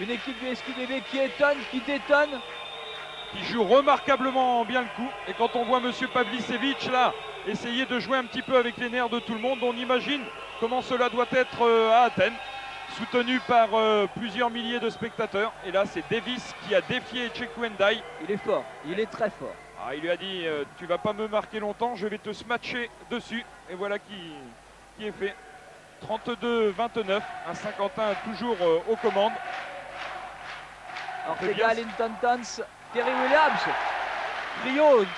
Speaker 1: Une équipe du SQDB qui étonne, qui détonne.
Speaker 2: Qui joue remarquablement bien le coup. Et quand on voit monsieur Pavlicevic là, essayer de jouer un petit peu avec les nerfs de tout le monde, on imagine comment cela doit être à Athènes. Soutenu par plusieurs milliers de spectateurs. Et là, c'est Davis qui a défié Tchekou Ndiaye.
Speaker 1: Il est fort, il est très fort.
Speaker 2: Ah, il lui a dit tu vas pas me marquer longtemps, je vais te smatcher dessus. Et voilà qui est fait. 32-29, un Saint-Quentin toujours aux commandes.
Speaker 1: Ortega, Linton Tons, Terry Williams.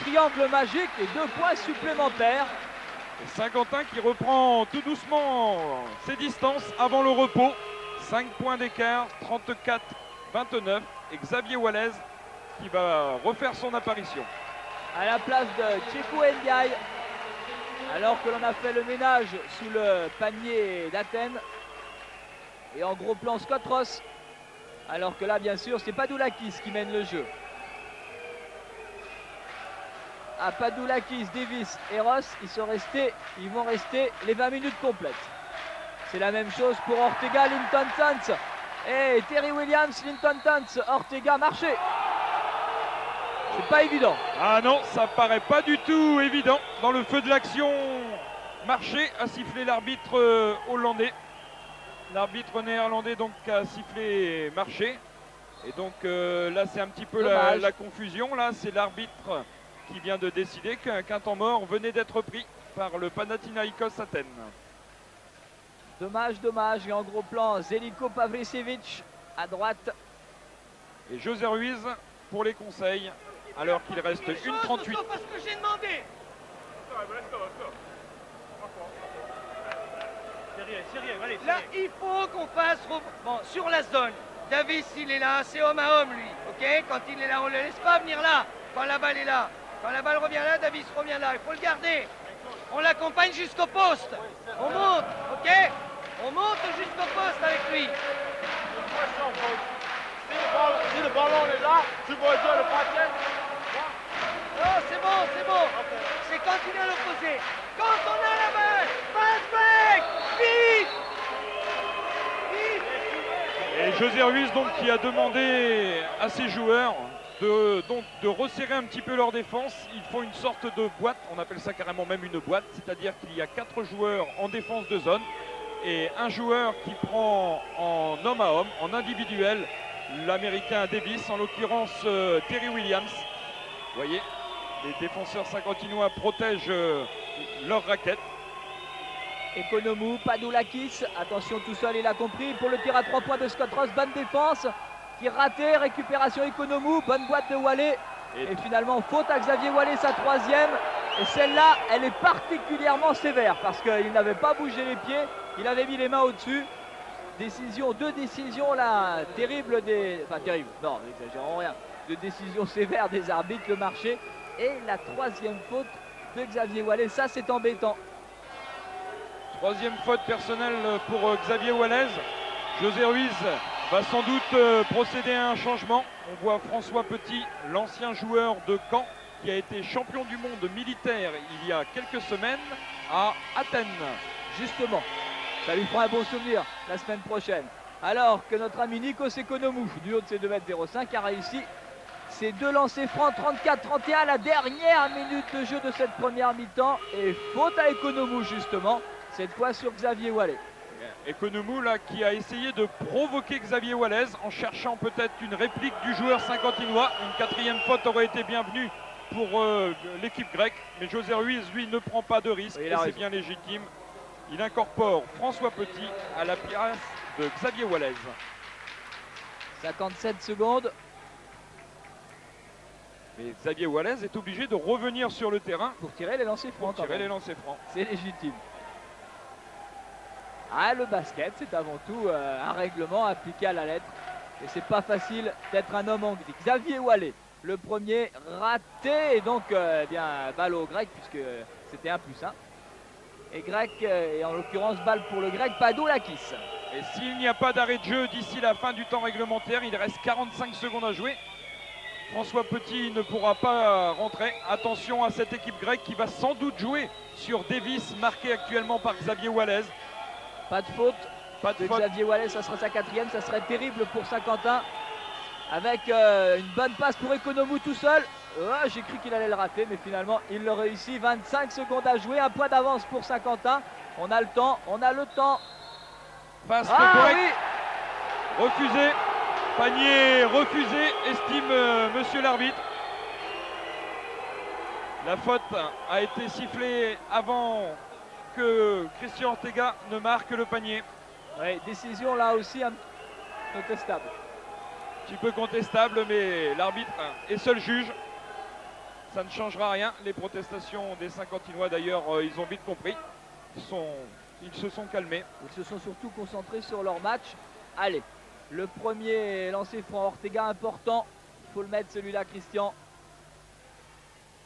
Speaker 1: Triangle magique et 2 points supplémentaires.
Speaker 2: Et Saint-Quentin qui reprend tout doucement ses distances avant le repos. 5 points d'écart, 34-29. Et Xavier Wallace qui va refaire son apparition.
Speaker 1: À la place de Tchekou Ndiaye, alors que l'on a fait le ménage sous le panier d'Athènes. Et en gros plan Scott Ross, alors que là bien sûr c'est Padoulakis qui mène le jeu. À Padoulakis, Davis et Ross, ils vont rester les 20 minutes complètes. C'est la même chose pour Ortega, Linton Tons et Terry Williams, Linton Tons, Ortega, marché. C'est pas évident.
Speaker 2: Ah non, ça paraît pas du tout évident. Dans le feu de l'action, marché a sifflé l'arbitre hollandais. L'arbitre néerlandais donc a sifflé marché. Et donc là c'est un petit peu la confusion. Là c'est l'arbitre qui vient de décider qu'un temps mort venait d'être pris par le Panathinaikos Athènes.
Speaker 1: Dommage. Et en gros plan, Zeljko Pavlicevic à droite.
Speaker 2: Et José Ruiz pour les conseils. Alors qu'il reste 1:38.
Speaker 5: Parce que j'ai demandé. Là, il faut qu'on fasse sur la zone. Davis, il est là, c'est homme à homme, lui. Ok. Quand il est là, on ne le laisse pas venir là. Quand la balle est là. Quand la balle revient là, Davis revient là. Il faut le garder. On l'accompagne jusqu'au poste. On monte, ok. On monte jusqu'au poste avec lui.
Speaker 6: Si le ballon est là, tu vas jouer le patin.
Speaker 5: Non, c'est bon. C'est continuer à l'opposé. Quand on a la balle, pass break, vite.
Speaker 2: Et José Ruiz donc qui a demandé à ses joueurs de resserrer un petit peu leur défense. Ils font une sorte de boîte, on appelle ça carrément même une boîte, c'est-à-dire qu'il y a 4 joueurs en défense de zone et un joueur qui prend en homme à homme, en individuel, l'américain Davis, en l'occurrence Terry Williams. Vous voyez, les défenseurs saint-quentinois protègent leur raquette.
Speaker 1: Economou, Padoulakis, attention tout seul, il a compris. Pour le tir à 3 points de Scott Ross, bonne défense. Tir raté, récupération Economou, bonne boîte de Wallet. Et finalement, faute à Xavier Wallet, sa 3e. Et celle-là, elle est particulièrement sévère parce qu'il n'avait pas bougé les pieds, il avait mis les mains au-dessus. Deux décisions là, terribles Enfin, terribles, non, n'exagérons rien. 2 décisions sévères des arbitres, le marché. Et la 3e faute de Xavier Wallet, ça c'est embêtant.
Speaker 2: 3e faute personnelle pour Xavier Wallace. José Ruiz va sans doute procéder à un changement. On voit François Petit, l'ancien joueur de Caen, qui a été champion du monde militaire il y a quelques semaines à Athènes.
Speaker 1: Justement, ça lui fera un bon souvenir la semaine prochaine. Alors que notre ami Nikos Economou, du haut de ses 2,05 m, a réussi ses 2 lancers francs, 34-31, la dernière minute de jeu de cette première mi-temps. Et faute à Economou justement, cette fois sur Xavier Wallet.
Speaker 2: Economou là qui a essayé de provoquer Xavier Wallace en cherchant peut-être une réplique du joueur saint-quentinois. Une 4e faute aurait été bienvenue pour l'équipe grecque. Mais José Ruiz, lui, ne prend pas de risque
Speaker 1: Oui,
Speaker 2: et c'est bien légitime. Il incorpore François Petit à la place de Xavier Wallez.
Speaker 1: 57 secondes.
Speaker 2: Mais Xavier Wallez est obligé de revenir sur le terrain
Speaker 1: Pour tirer les lancers francs.
Speaker 2: pour tirer les lancers francs.
Speaker 1: C'est légitime. Ah, le basket, c'est avant tout un règlement appliqué à la lettre. Et c'est pas facile d'être un homme anglais. Xavier Wallez, le premier raté. Et donc, bien, balle au grec, puisque c'était 1+1. Et grec, et en l'occurrence, balle pour le grec, Padoulakis.
Speaker 2: Et s'il n'y a pas d'arrêt de jeu d'ici la fin du temps réglementaire, il reste 45 secondes à jouer. François Petit ne pourra pas rentrer. Attention à cette équipe grecque qui va sans doute jouer sur Davis, marqué actuellement par Xavier Wallez.
Speaker 1: Pas de faute.
Speaker 2: Pas de
Speaker 1: De
Speaker 2: faute.
Speaker 1: Xavier Wallez, ça sera sa 4e, ça serait terrible pour Saint-Quentin. Avec une bonne passe pour Economou tout seul. J'ai cru qu'il allait le rater, mais finalement il le réussit. 25 secondes à jouer, un point d'avance pour Saint-Quentin. On a le temps, on a le temps.
Speaker 2: Passe
Speaker 1: Ah
Speaker 2: correcte,
Speaker 1: oui,
Speaker 2: refusé. Panier refusé, estime monsieur l'arbitre. La faute a été sifflée avant que Christian Ortega ne marque le panier.
Speaker 1: ouais, décision là aussi contestable.
Speaker 2: Un petit peu contestable, mais l'arbitre est seul juge. Ça ne changera rien. Les protestations des Saint-Quentinois, d'ailleurs, ils ont vite compris. Ils se sont calmés.
Speaker 1: Ils se sont surtout concentrés sur leur match. Allez, le premier lancé franc Ortega important. Il faut le mettre celui-là, Christian.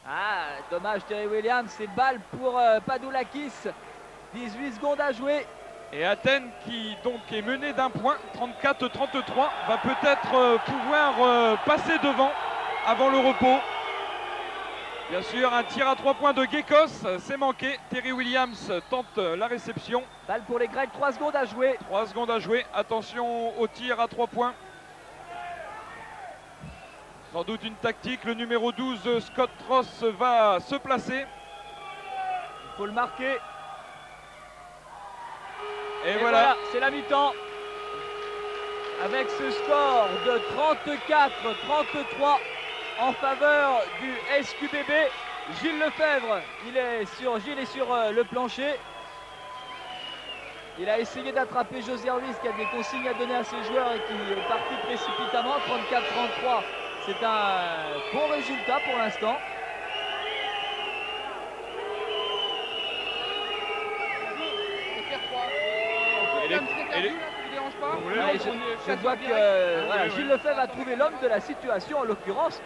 Speaker 1: Ah, dommage Terry Williams. C'est balle pour Padoulakis. 18 secondes à jouer.
Speaker 2: Et Athènes, qui donc est menée d'un point, 34-33, va peut-être pouvoir passer devant avant le repos. Bien sûr, un tir à 3 points de Gekos, c'est manqué. Terry Williams tente la réception.
Speaker 1: Balle pour les Grecs, 3 secondes à jouer.
Speaker 2: 3 secondes à jouer. Attention au tir à 3 points. Sans doute une tactique. Le numéro 12, Scott Ross, va se placer.
Speaker 1: Il faut le marquer.
Speaker 2: Et voilà.
Speaker 1: C'est la mi-temps. Avec ce score de 34-33 en faveur du SQBB. Gilles Lefebvre, Gilles est sur le plancher. Il a essayé d'attraper José Ruiz qui a des consignes à donner à ses joueurs et qui est parti précipitamment. 34-33, c'est un bon résultat pour l'instant. Ouais, je vois que voilà, Gilles Lefebvre a trouvé l'homme de la situation, en l'occurrence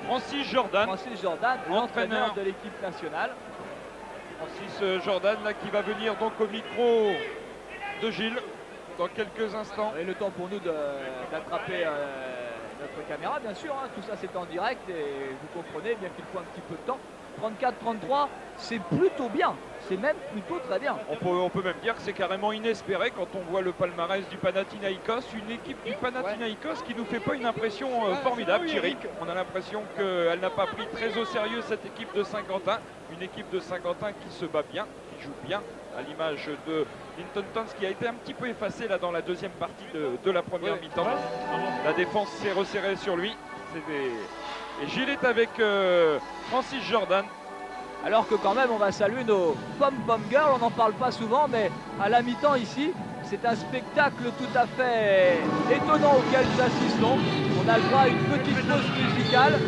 Speaker 2: Francis Jordan.
Speaker 1: Francis Jordan, l'entraîneur de l'équipe nationale.
Speaker 2: Francis Jordan là, qui va venir donc au micro de Gilles dans quelques instants.
Speaker 1: Et le temps pour nous d'attraper notre caméra, bien sûr. Hein. Tout ça c'est en direct et vous comprenez bien qu'il faut un petit peu de temps. 34-33, c'est plutôt bien. C'est même plutôt très bien.
Speaker 2: On peut même dire que c'est carrément inespéré quand on voit le palmarès du Panathinaïkos, une équipe du Panathinaïkos qui nous fait pas une impression formidable, Thierry. On a l'impression qu'elle n'a pas pris très au sérieux cette équipe de Saint-Quentin, une équipe de Saint-Quentin qui se bat bien, qui joue bien, à l'image de Linton Towns qui a été un petit peu effacé là dans la deuxième partie de la première mi-temps. La défense s'est resserrée sur lui. Et Gilles est avec Francis Jordan.
Speaker 1: Alors que quand même on va saluer nos pom-pom girls, on n'en parle pas souvent, mais à la mi-temps ici, c'est un spectacle tout à fait étonnant auquel nous assistons. On a le droit à une petite pause musicale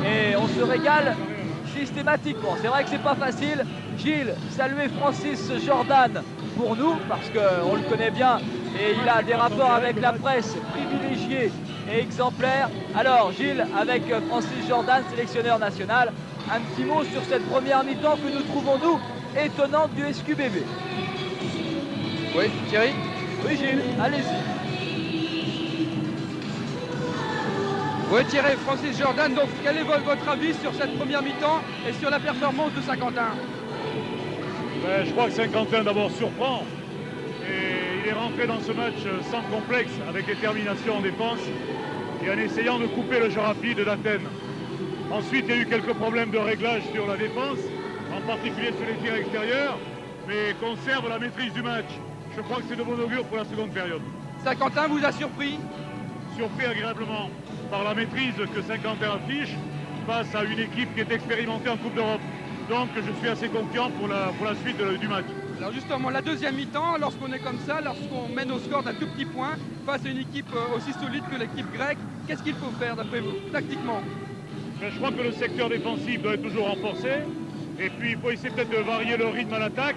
Speaker 1: et on se régale systématiquement. C'est vrai que c'est pas facile. Gilles, saluer Francis Jordan pour nous, parce qu'on le connaît bien et il a des rapports avec la presse privilégiés et exemplaires. Alors Gilles, avec Francis Jordan, sélectionneur national, un petit mot sur cette première mi-temps que nous trouvons, nous, étonnante du SQBB.
Speaker 3: Oui, Thierry?
Speaker 1: Oui Gilles, allez-y.
Speaker 3: Oui, Thierry, Francis Jordan, donc quel est votre avis sur cette première mi-temps et sur la performance de Saint-Quentin?
Speaker 7: Je crois que Saint-Quentin d'abord surprend. Et il est rentré dans ce match sans complexe, avec détermination en défense et en essayant de couper le jeu rapide d'Athènes. Ensuite, il y a eu quelques problèmes de réglage sur la défense, en particulier sur les tirs extérieurs, mais conserve la maîtrise du match. Je crois que c'est de bon augure pour la seconde période.
Speaker 3: Saint-Quentin vous a surpris?
Speaker 7: Surpris agréablement par la maîtrise que Saint-Quentin affiche face à une équipe qui est expérimentée en Coupe d'Europe. Donc je suis assez confiant pour la suite du match.
Speaker 3: Alors justement, la deuxième mi-temps, lorsqu'on est comme ça, lorsqu'on mène au score d'un tout petit point, face à une équipe aussi solide que l'équipe grecque, qu'est-ce qu'il faut faire d'après vous, tactiquement?
Speaker 7: Je crois que le secteur défensif doit être toujours renforcé. Et puis il faut essayer peut-être de varier le rythme à l'attaque,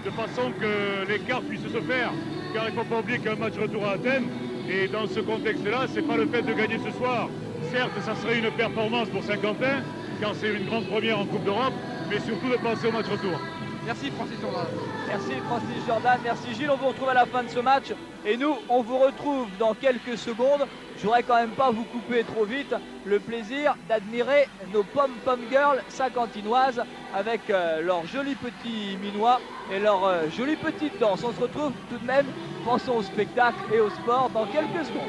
Speaker 7: de façon que l'écart puisse se faire. Car il ne faut pas oublier qu'un match retour à Athènes, et dans ce contexte-là, ce n'est pas le fait de gagner ce soir. Certes, ça serait une performance pour Saint-Quentin, car c'est une grande première en Coupe d'Europe, mais surtout de passer au match retour.
Speaker 3: Merci Francis Jordan.
Speaker 1: Merci Francis Jordan, merci Gilles, on vous retrouve à la fin de ce match et nous on vous retrouve dans quelques secondes. Je voudrais quand même pas vous couper trop vite, le plaisir d'admirer nos pom-pom girls saint-quentinoises avec leurs jolis petits minois et leurs jolies petites danses. On se retrouve tout de même, pensons au spectacle et au sport dans quelques secondes.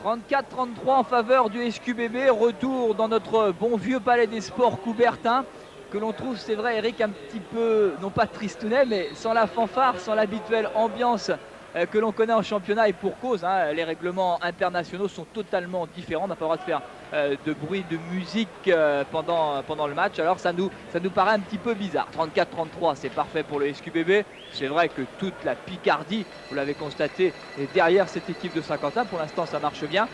Speaker 1: « 34-33 en faveur du SQBB, retour dans notre bon vieux palais des sports Coubertin, que l'on trouve, c'est vrai Eric, un petit peu, non pas tristounet, mais sans la fanfare, sans l'habituelle ambiance que l'on connaît en championnat, et pour cause, hein, les règlements internationaux sont totalement différents, on n'a pas le droit de faire de bruit de musique pendant le match, alors ça nous paraît un petit peu bizarre. 34-33, c'est parfait pour le SQBB, c'est vrai que toute la Picardie, vous l'avez constaté, est derrière cette équipe de Saint-Quentin, pour l'instant ça marche bien.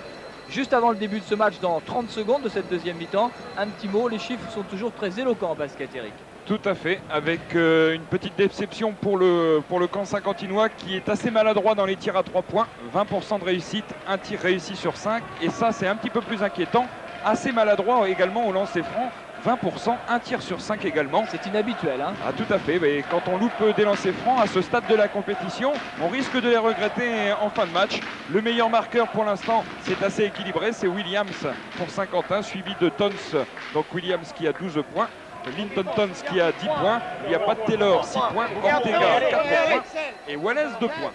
Speaker 1: Juste avant le début de ce match, dans 30 secondes de cette deuxième mi-temps, un petit mot, les chiffres sont toujours très éloquents en basket, Eric.
Speaker 2: Tout à fait, avec une petite déception pour le camp saint-quentinois qui est assez maladroit dans les tirs à 3 points. 20% de réussite, un tir réussi sur 5. Et ça, c'est un petit peu plus inquiétant. Assez maladroit également au lancer franc. 20%, un tir sur 5 également.
Speaker 1: C'est inhabituel, hein?
Speaker 2: Ah, tout à fait, mais quand on loupe des lancers francs à ce stade de la compétition, on risque de les regretter en fin de match. Le meilleur marqueur pour l'instant, c'est assez équilibré, c'est Williams pour Saint-Quentin, suivi de Tons, donc Williams qui a 12 points. Linton Tons qui a 10 points, il n'y a pas de Taylor 6 points, Ortega 4 points et Wallace 2 points.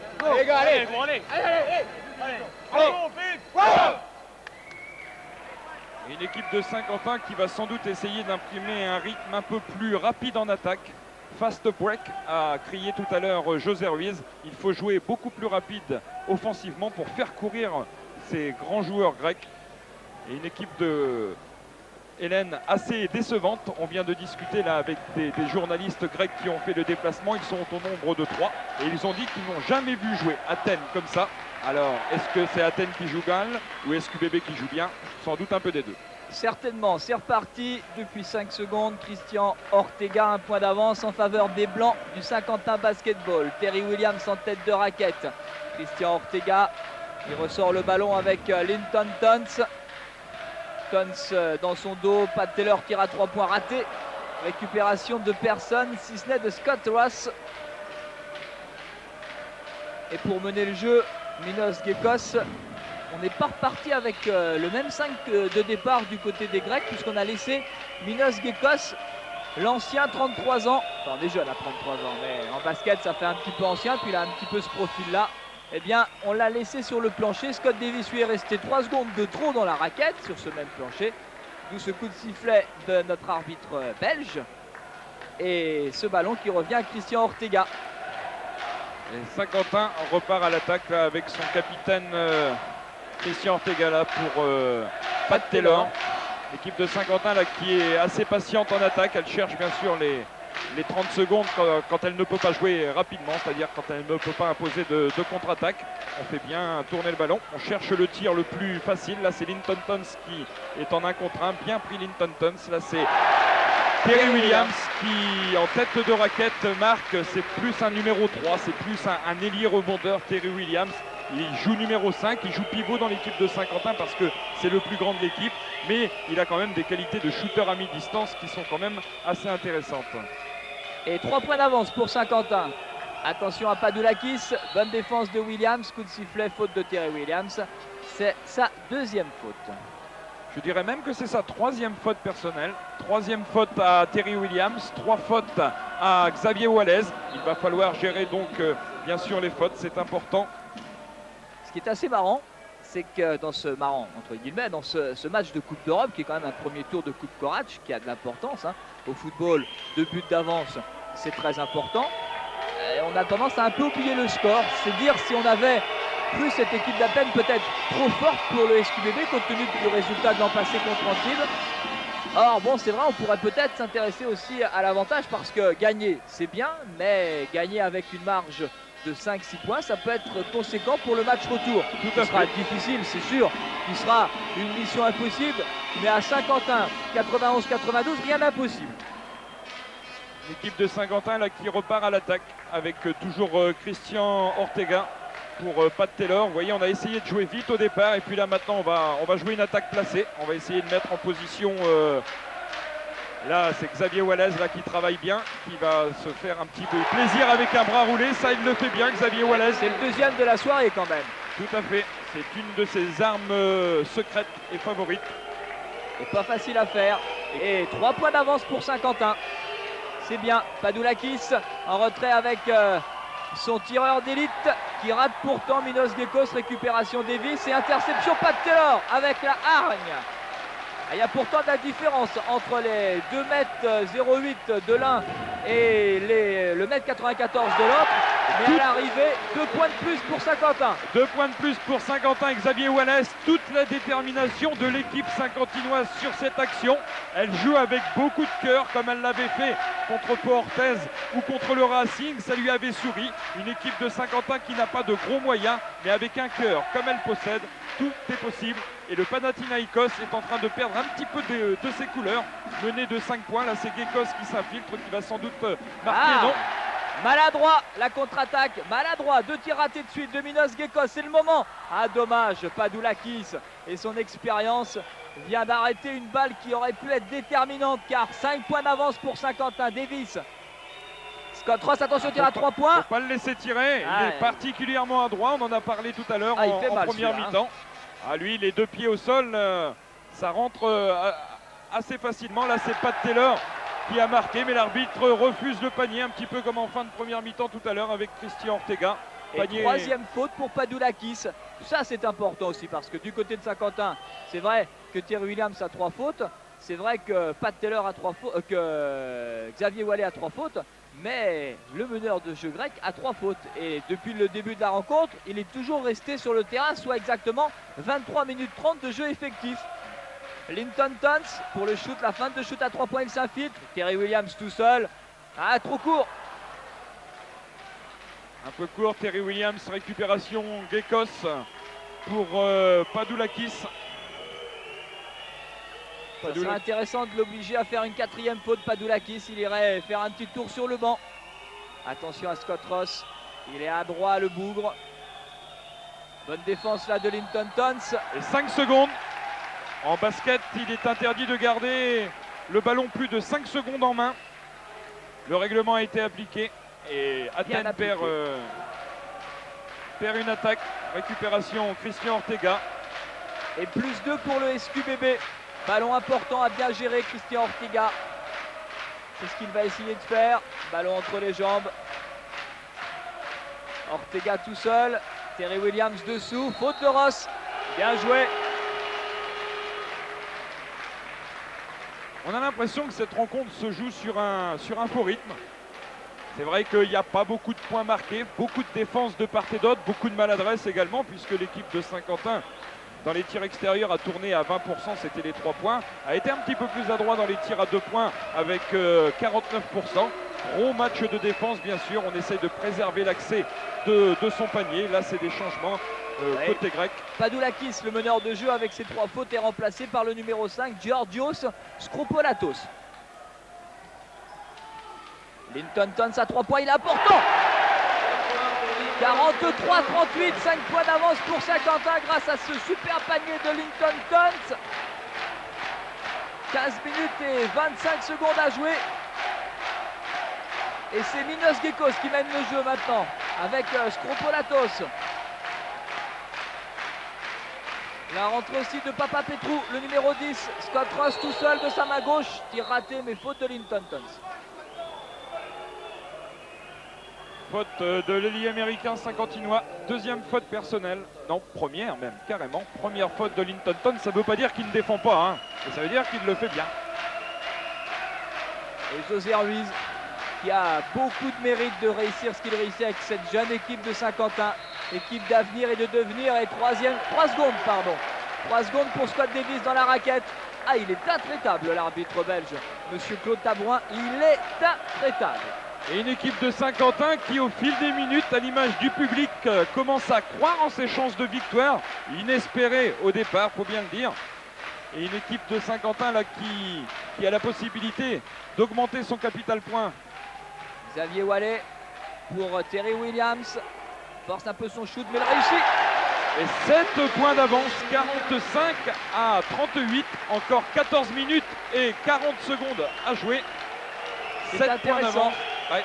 Speaker 2: Une équipe de Saint-Quentin qui va sans doute essayer d'imprimer un rythme un peu plus rapide en attaque. Fast break a crié tout à l'heure José Ruiz. Il faut jouer beaucoup plus rapide offensivement pour faire courir ces grands joueurs grecs. Et une équipe de Hélène assez décevante. On vient de discuter là avec des journalistes grecs qui ont fait le déplacement. Ils sont au nombre de 3 et ils ont dit qu'ils n'ont jamais vu jouer Athènes comme ça. Alors, est-ce que c'est Athènes qui joue mal ou SQBB qui joue bien? Sans doute un peu des deux.
Speaker 1: Certainement, c'est reparti depuis 5 secondes. Christian Ortega, un point d'avance en faveur des Blancs du Saint-Quentin Basketball. Terry Williams en tête de raquette. Christian Ortega, il ressort le ballon avec Linton Tons. Tons dans son dos, Pat Taylor tire à 3 points raté. Récupération de personne, si ce n'est de Scott Ross. Et pour mener le jeu, Minos Gekos. On n'est pas reparti avec le même 5 de départ du côté des Grecs, puisqu'on a laissé Minos Gekos, l'ancien, 33 ans. Enfin, on est jeune à 33 ans, mais en basket, ça fait un petit peu ancien, puis il a un petit peu ce profil-là. Eh bien, on l'a laissé sur le plancher. Scott Davis lui est resté 3 secondes de trop dans la raquette sur ce même plancher. D'où ce coup de sifflet de notre arbitre belge. Et ce ballon qui revient à Christian Ortega.
Speaker 2: Et Saint-Quentin repart à l'attaque avec son capitaine Christian Ortega là pour Pat Taylor. L'équipe de Saint-Quentin là qui est assez patiente en attaque. Elle cherche bien sûr les 30 secondes quand elle ne peut pas jouer rapidement, c'est-à-dire quand elle ne peut pas imposer de contre-attaque. On fait bien tourner le ballon, on cherche le tir le plus facile. Là c'est Linton Tons qui est en 1 contre 1, bien pris Linton Tons. Là c'est Terry Williams qui en tête de raquette marque. C'est plus un numéro 3, c'est plus un ailier rebondeur. Terry Williams, il joue numéro 5, il joue pivot dans l'équipe de Saint-Quentin parce que c'est le plus grand de l'équipe, mais il a quand même des qualités de shooter à mi-distance qui sont quand même assez intéressantes.
Speaker 1: Et 3 points d'avance pour Saint-Quentin. Attention à Padoulakis, bonne défense de Williams, coup de sifflet, faute de Terry Williams. C'est sa 2e faute.
Speaker 2: Je dirais même que c'est sa 3e faute personnelle. 3e faute à Terry Williams, 3 fautes à Xavier Wallace. Il va falloir gérer donc bien sûr les fautes, c'est important.
Speaker 1: Ce qui est assez marrant, c'est que dans ce ce match de Coupe d'Europe, qui est quand même un premier tour de Coupe Korac, qui a de l'importance au football, 2 buts d'avance, c'est très important. Et on a tendance à un peu oublier le score. C'est dire si on avait cru cette équipe d'Athènes peut-être trop forte pour le SQBB compte tenu du résultat de l'an passé contre Antibes. Or bon, c'est vrai, on pourrait peut-être s'intéresser aussi à l'avantage parce que gagner c'est bien, mais gagner avec une marge de 5-6 points, ça peut être conséquent pour le match retour.
Speaker 2: Tout à
Speaker 1: sera
Speaker 2: fait
Speaker 1: difficile, c'est sûr. Il sera une mission impossible, mais à Saint-Quentin, 91-92, rien d'impossible.
Speaker 2: L'équipe de Saint-Quentin là qui repart à l'attaque avec toujours Christian Ortega pour Pat Taylor. Vous voyez, on a essayé de jouer vite au départ et puis là maintenant on va jouer une attaque placée. On va essayer de mettre en position. Là c'est Xavier Wallace là qui travaille bien, qui va se faire un petit peu plaisir avec un bras roulé. Ça il le fait bien, Xavier Wallace.
Speaker 1: C'est le 2e de la soirée quand même.
Speaker 2: Tout à fait. C'est une de ses armes secrètes et favorites.
Speaker 1: Et pas facile à faire. Et 3 points d'avance pour Saint-Quentin. C'est bien, Padoulakis en retrait avec son tireur d'élite qui rate pourtant Minos Gekos, récupération Davis et interception Pat Taylor avec la hargne. Il y a pourtant de la différence entre les 2,08 m de l'un et le 1,94 m de l'autre. Mais à l'arrivée, 2 points de plus pour Saint-Quentin.
Speaker 2: 2 points de plus pour Saint-Quentin et Xavier Wallace. Toute la détermination de l'équipe saint-quentinoise sur cette action. Elle joue avec beaucoup de cœur comme elle l'avait fait contre Pau Orthez ou contre le Racing. Ça lui avait souri. Une équipe de Saint-Quentin qui n'a pas de gros moyens, mais avec un cœur comme elle possède, tout est possible. Et le Panathinaïkos est en train de perdre un petit peu de ses couleurs. Mené de 5 points, là c'est Gekos qui s'infiltre, qui va sans doute marquer, non ?
Speaker 1: Maladroit, la contre-attaque, maladroit, 2 tirs ratés de suite de Minos Gekos, c'est le moment. Ah dommage, Padoulakis et son expérience vient d'arrêter une balle qui aurait pu être déterminante car 5 points d'avance pour Saint-Quentin. Davis, Scott Ross, attention, tir à 3 points.
Speaker 2: Faut pas le laisser tirer, il est particulièrement adroit, on en a parlé tout à l'heure en première mi-temps. Ah lui, les 2 pieds au sol, ça rentre assez facilement. Là c'est Pat Taylor qui a marqué, mais l'arbitre refuse le panier, un petit peu comme en fin de première mi-temps tout à l'heure avec Christian Ortega.
Speaker 1: Panier. Et 3e faute pour Padoulakis. Ça c'est important aussi parce que du côté de Saint-Quentin, c'est vrai que Terry Williams a 3 fautes. C'est vrai que Pat Taylor a 3 fautes, que Xavier Wallet a 3 fautes. Mais le meneur de jeu grec a 3 fautes. Et depuis le début de la rencontre, il est toujours resté sur le terrain, soit exactement 23 minutes 30 de jeu effectif. Linton Tons pour le shoot, la fin de shoot à 3 points, il s'infiltre. Terry Williams tout seul. Ah, trop court.
Speaker 2: Un peu court, Terry Williams, récupération Gekos pour Padoulakis.
Speaker 1: Ça serait intéressant de l'obliger à faire une 4e faute. Padoulakis, il irait faire un petit tour sur le banc. Attention à Scott Ross, il est à droit le bougre. Bonne défense là de Linton Tons.
Speaker 2: Et 5 secondes. En basket, il est interdit de garder le ballon plus de 5 secondes en main. Le règlement a été appliqué et Athènes perd une attaque. Récupération Christian Ortega.
Speaker 1: Et plus 2 pour le SQBB. Ballon important à bien gérer Christian Ortega. C'est ce qu'il va essayer de faire. Ballon entre les jambes. Ortega tout seul. Terry Williams dessous. Faute de Ross. Bien joué.
Speaker 2: On a l'impression que cette rencontre se joue sur un faux rythme. C'est vrai qu'il n'y a pas beaucoup de points marqués, beaucoup de défense de part et d'autre, beaucoup de maladresse également, puisque l'équipe de Saint-Quentin, dans les tirs extérieurs, a tourné à 20%, c'était les 3 points. A été un petit peu plus adroit dans les tirs à 2 points avec 49%. Gros match de défense, bien sûr. On essaye de préserver l'accès de son panier. Là, c'est des changements côté grec.
Speaker 1: Padoulakis, le meneur de jeu avec ses 3 fautes, est remplacé par le numéro 5, Georgios Skropolatos. Linton Tons à 3 points, il est important. 43-38, 5 points d'avance pour Saint-Quentin grâce à ce super panier de Linton Tons. 15 minutes et 25 secondes à jouer. Et c'est Minos Gekos qui mène le jeu maintenant avec Skropolatos. La rentrée aussi de Papa Petrou, le numéro 10, Scott Ross tout seul de sa main gauche. Tir raté mais faute de Linton Tons.
Speaker 2: Faute de l'ailier américain saint-quentinois. Deuxième faute personnelle. Non, première même, carrément. Première faute de Linton Tons. Ça ne veut pas dire qu'il ne défend pas, hein. Et ça veut dire qu'il le fait bien.
Speaker 1: Et José Ruiz qui a beaucoup de mérite de réussir ce qu'il réussit avec cette jeune équipe de Saint-Quentin. Équipe d'avenir et de devenir. Et 3 secondes, pardon. 3 secondes pour Scott Davis dans la raquette. Ah, il est intraitable, l'arbitre belge. Monsieur Claude Tabouin, il est intraitable.
Speaker 2: Et une équipe de Saint-Quentin qui, au fil des minutes, à l'image du public, commence à croire en ses chances de victoire. Inespérée au départ, faut bien le dire. Et une équipe de Saint-Quentin là qui a la possibilité d'augmenter son capital point.
Speaker 1: Xavier Wallet pour Terry Williams. Force un peu son shoot, mais il réussit.
Speaker 2: Et 7 points d'avance, 45 à 38. Encore 14 minutes et 40 secondes à jouer.
Speaker 1: C'est
Speaker 2: 7 points
Speaker 1: intéressant.
Speaker 2: d'avance. Ouais.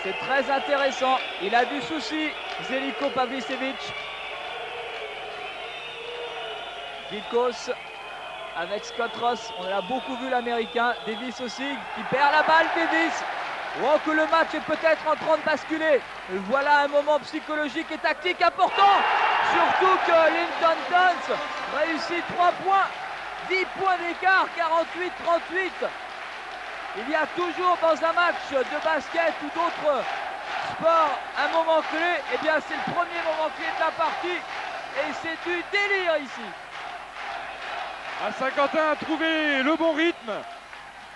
Speaker 1: C'est très intéressant. Il a du souci, Zeljko Pavlicevic. Gekos avec Scott Ross. On a beaucoup vu l'américain. Davis aussi qui perd la balle. Davis. Oh, que le match est peut-être en train de basculer. Voilà un moment psychologique et tactique important. Surtout que Linton Tons réussit 3 points. 10 points d'écart, 48-38. Il y a toujours dans un match de basket ou d'autres sports un moment clé. Eh bien, c'est le premier moment clé de la partie. Et c'est du délire ici.
Speaker 2: À Saint-Quentin a trouvé le bon rythme.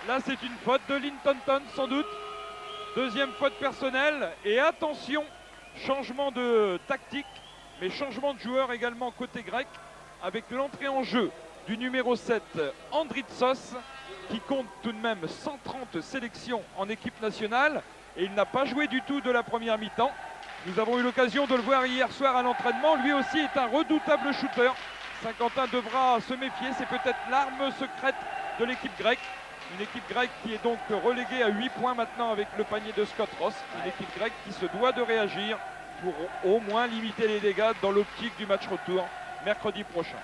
Speaker 2: Là, c'est une faute de Linton Tons sans doute. Deuxième faute personnelle. Et attention, changement de tactique, mais changement de joueur également côté grec, avec l'entrée en jeu du numéro 7, Andritsos, qui compte tout de même 130 sélections en équipe nationale. Et il n'a pas joué du tout de la première mi-temps. Nous avons eu l'occasion de le voir hier soir à l'entraînement. Lui aussi est un redoutable shooter. Saint-Quentin devra se méfier. C'est peut-être l'arme secrète de l'équipe grecque. Une équipe grecque qui est donc reléguée à 8 points maintenant avec le panier de Scott Ross. Une équipe grecque qui se doit de réagir pour au moins limiter les dégâts dans l'optique du match retour mercredi prochain.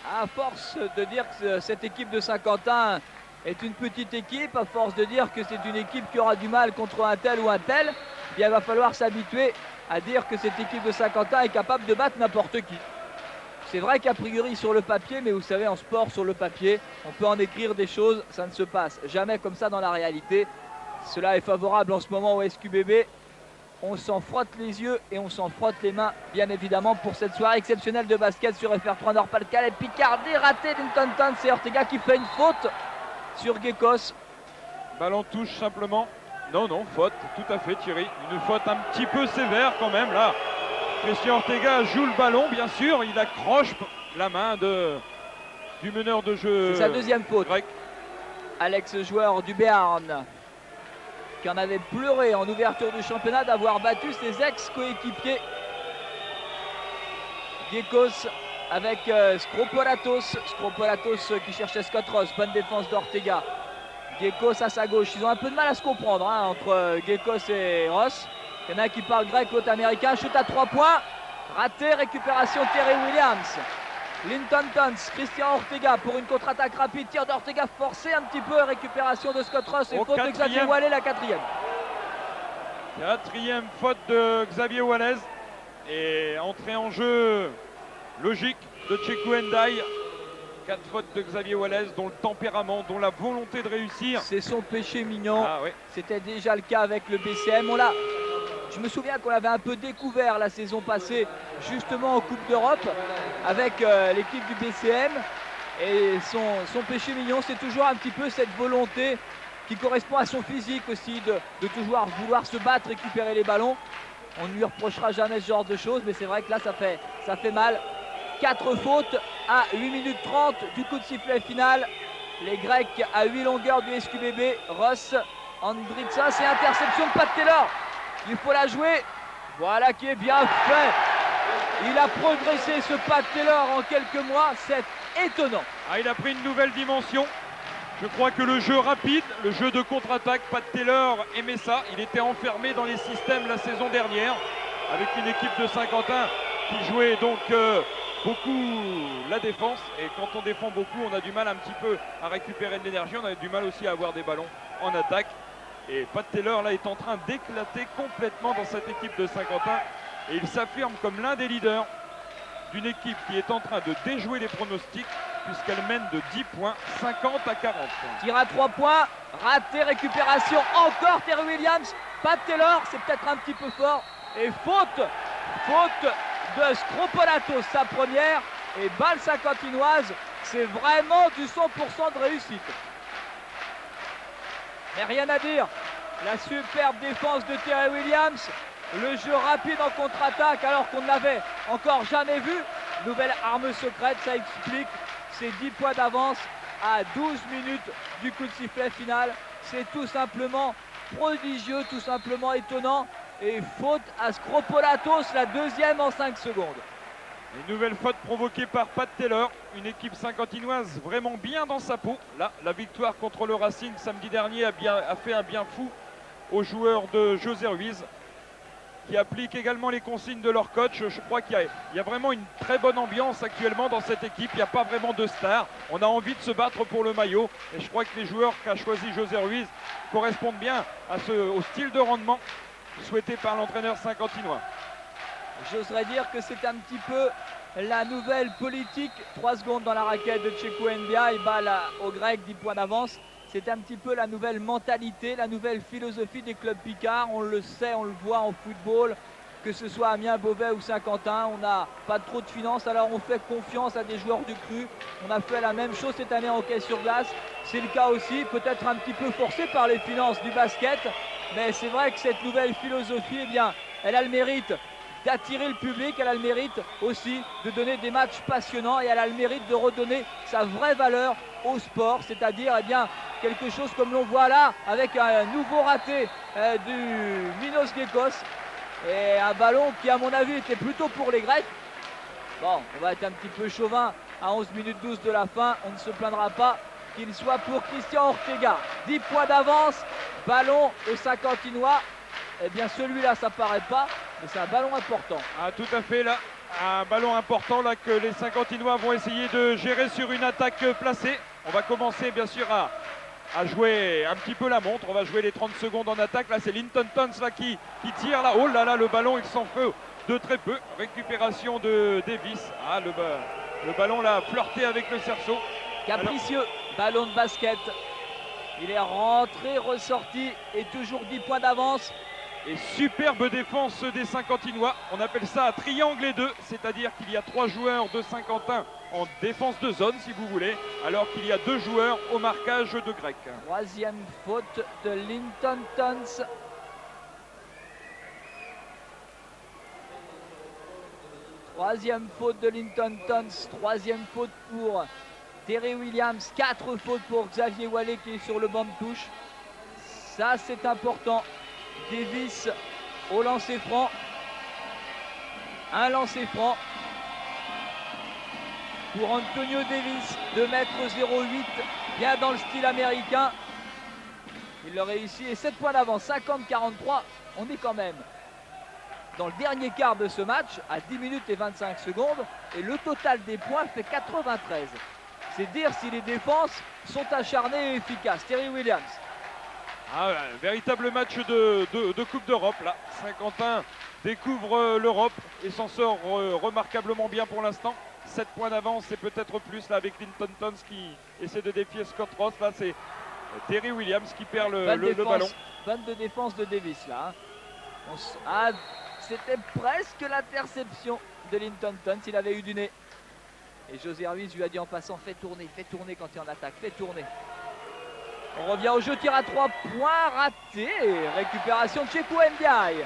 Speaker 1: À force de dire que cette équipe de Saint-Quentin est une petite équipe, à force de dire que c'est une équipe qui aura du mal contre un tel ou un tel, il va falloir s'habituer à dire que cette équipe de Saint-Quentin est capable de battre n'importe qui. C'est vrai qu'a priori sur le papier, mais vous savez, en sport, sur le papier, on peut en écrire des choses, ça ne se passe jamais comme ça dans la réalité. Cela est favorable en ce moment au SQBB. On s'en frotte les yeux et on s'en frotte les mains, bien évidemment, pour cette soirée exceptionnelle de basket sur FR3 Nord-Pas-de-Calais. Picardie ratée d'Linton Tons, c'est Ortega qui fait une faute sur Gekos.
Speaker 2: Ballon touche simplement. Non, non, faute, tout à fait Thierry. Une faute un petit peu sévère quand même là. Christian Ortega joue le ballon, bien sûr. Il accroche la main du meneur de jeu.
Speaker 1: C'est sa deuxième faute.
Speaker 2: Grec.
Speaker 1: Alex, joueur du Béarn, qui en avait pleuré en ouverture du championnat d'avoir battu ses ex-coéquipiers. Gekos avec Skropolatos. Skropolatos qui cherchait Scott Ross. Bonne défense d'Ortega. Gekos à sa gauche. Ils ont un peu de mal à se comprendre hein, entre Gekos et Ross. Il y en a qui parle grec, l'autre américain. Shoot à 3 points. Raté, récupération Terry Williams. Linton Tons, Christian Ortega pour une contre-attaque rapide. Tir d'Ortega forcé un petit peu. Récupération de Scott Ross et faute de Xavier Wallet, la quatrième.
Speaker 2: Quatrième faute de Xavier Wallet. Et entrée en jeu logique de Tchekou Ndiaye. 4 fautes de Xavier Wallet, dont le tempérament, dont la volonté de réussir.
Speaker 1: C'est son péché mignon.
Speaker 2: Ah, oui.
Speaker 1: C'était déjà le cas avec le BCM. Je me souviens qu'on l'avait un peu découvert la saison passée, justement en Coupe d'Europe, avec l'équipe du BCM. Et son péché mignon, c'est toujours un petit peu cette volonté qui correspond à son physique aussi, de toujours vouloir se battre, récupérer les ballons. On ne lui reprochera jamais ce genre de choses, mais c'est vrai que là, ça fait mal. 4 fautes à 8 minutes 30 du coup de sifflet final. Les Grecs à 8 longueurs du SQBB. Ross, Andritsa, c'est interception de Pat Taylor. Il faut la jouer. Voilà qui est bien fait. Il a progressé ce Pat Taylor en quelques mois. C'est étonnant.
Speaker 2: Ah, il a pris une nouvelle dimension. Je crois que le jeu rapide, le jeu de contre-attaque, Pat Taylor aimait ça. Il était enfermé dans les systèmes la saison dernière avec une équipe de Saint-Quentin qui jouait donc beaucoup la défense. Et quand on défend beaucoup, on a du mal un petit peu à récupérer de l'énergie. On a du mal aussi à avoir des ballons en attaque. Et Pat Taylor là est en train d'éclater complètement dans cette équipe de Saint-Quentin. Et il s'affirme comme l'un des leaders d'une équipe qui est en train de déjouer les pronostics puisqu'elle mène de 10 points, 50 à 40.
Speaker 1: Tir à 3 points, raté, récupération, encore Terry Williams. Pat Taylor, c'est peut-être un petit peu fort. Et faute de Skropolatos, sa première. Et balle saint-quentinoise, c'est vraiment du 100% de réussite. Mais rien à dire. La superbe défense de Terry Williams. Le jeu rapide en contre-attaque alors qu'on ne l'avait encore jamais vu. Nouvelle arme secrète, ça explique ces 10 points d'avance à 12 minutes du coup de sifflet final. C'est tout simplement prodigieux, tout simplement étonnant. Et faute à Skropolatos, la deuxième en 5 secondes.
Speaker 2: Une nouvelle faute provoquée par Pat Taylor, une équipe saint-quentinoise vraiment bien dans sa peau. Là, la victoire contre le Racing samedi dernier a fait un bien fou aux joueurs de José Ruiz, qui appliquent également les consignes de leur coach. Je crois qu'il y a vraiment une très bonne ambiance actuellement dans cette équipe. Il n'y a pas vraiment de stars. On a envie de se battre pour le maillot. Et je crois que les joueurs qu'a choisi José Ruiz correspondent bien au style de rendement souhaité par l'entraîneur saint-quentinois.
Speaker 1: J'oserais dire que c'est un petit peu la nouvelle politique. 3 secondes dans la raquette de Tchéco Ndia. Il bat au Grec 10 points d'avance. C'est un petit peu la nouvelle mentalité, la nouvelle philosophie des clubs picards. On le sait, on le voit en football, que ce soit Amiens, Beauvais ou Saint-Quentin. On n'a pas trop de finances, alors on fait confiance à des joueurs du cru. On a fait la même chose cette année en hockey sur glace. C'est le cas aussi, peut-être un petit peu forcé par les finances du basket. Mais c'est vrai que cette nouvelle philosophie, eh bien, elle a le mérite d'attirer le public, elle a le mérite aussi de donner des matchs passionnants et elle a le mérite de redonner sa vraie valeur au sport, c'est-à-dire eh bien, quelque chose comme l'on voit là avec un nouveau raté du Minos Gekos et un ballon qui à mon avis était plutôt pour les Grecs. Bon, on va être un petit peu chauvin à 11 minutes 12 de la fin, on ne se plaindra pas qu'il soit pour Christian Ortega. 10 points d'avance, ballon au Saint-Quentinois. Eh bien celui-là ça paraît pas, mais c'est un ballon important.
Speaker 2: Ah, tout à fait là, un ballon important là que les Saint-Quentinois vont essayer de gérer sur une attaque placée. On va commencer bien sûr à jouer un petit peu la montre, on va jouer les 30 secondes en attaque. Là c'est Linton Tons là qui tire là, oh là là le ballon il s'en fait de très peu. Récupération de Davis, ah, le ballon là flirté avec le cerceau.
Speaker 1: Capricieux, ballon de basket. Il est rentré, ressorti et toujours 10 points d'avance.
Speaker 2: Et superbe défense des Saint-Quentinois. On appelle ça un triangle et 2, c'est-à-dire qu'il y a 3 joueurs de Saint-Quentin en défense de zone, si vous voulez, alors qu'il y a 2 joueurs au marquage de Grec.
Speaker 1: Troisième faute de Linton Tons. Troisième faute de Linton Tons. Troisième faute pour Terry Williams. 4 fautes pour Xavier Wallet qui est sur le banc de touche. Ça, c'est important. Davis au lancer franc. Un lancer franc pour Antonio Davis, 2,08 m, bien dans le style américain. Il le réussit et 7 points d'avance, 50-43. On est quand même dans le dernier quart de ce match à 10 minutes et 25 secondes et le total des points fait 93. C'est dire si les défenses sont acharnées et efficaces. Terry Williams.
Speaker 2: Ah, un véritable match de Coupe d'Europe là. Saint-Quentin découvre l'Europe et s'en sort remarquablement bien pour l'instant. 7 points d'avance et peut-être plus là avec Linton Tons qui essaie de défier Scott Ross. Là c'est Terry Williams qui perd le ballon.
Speaker 1: Bonne de défense de Davis là. Ah, c'était presque l'interception de Linton Tons, il avait eu du nez. Et José Ruiz lui a dit en passant, fais tourner quand tu es en attaque, fais tourner. On revient au jeu, tir à 3 points raté. Récupération de Cheikhou Ndiaye.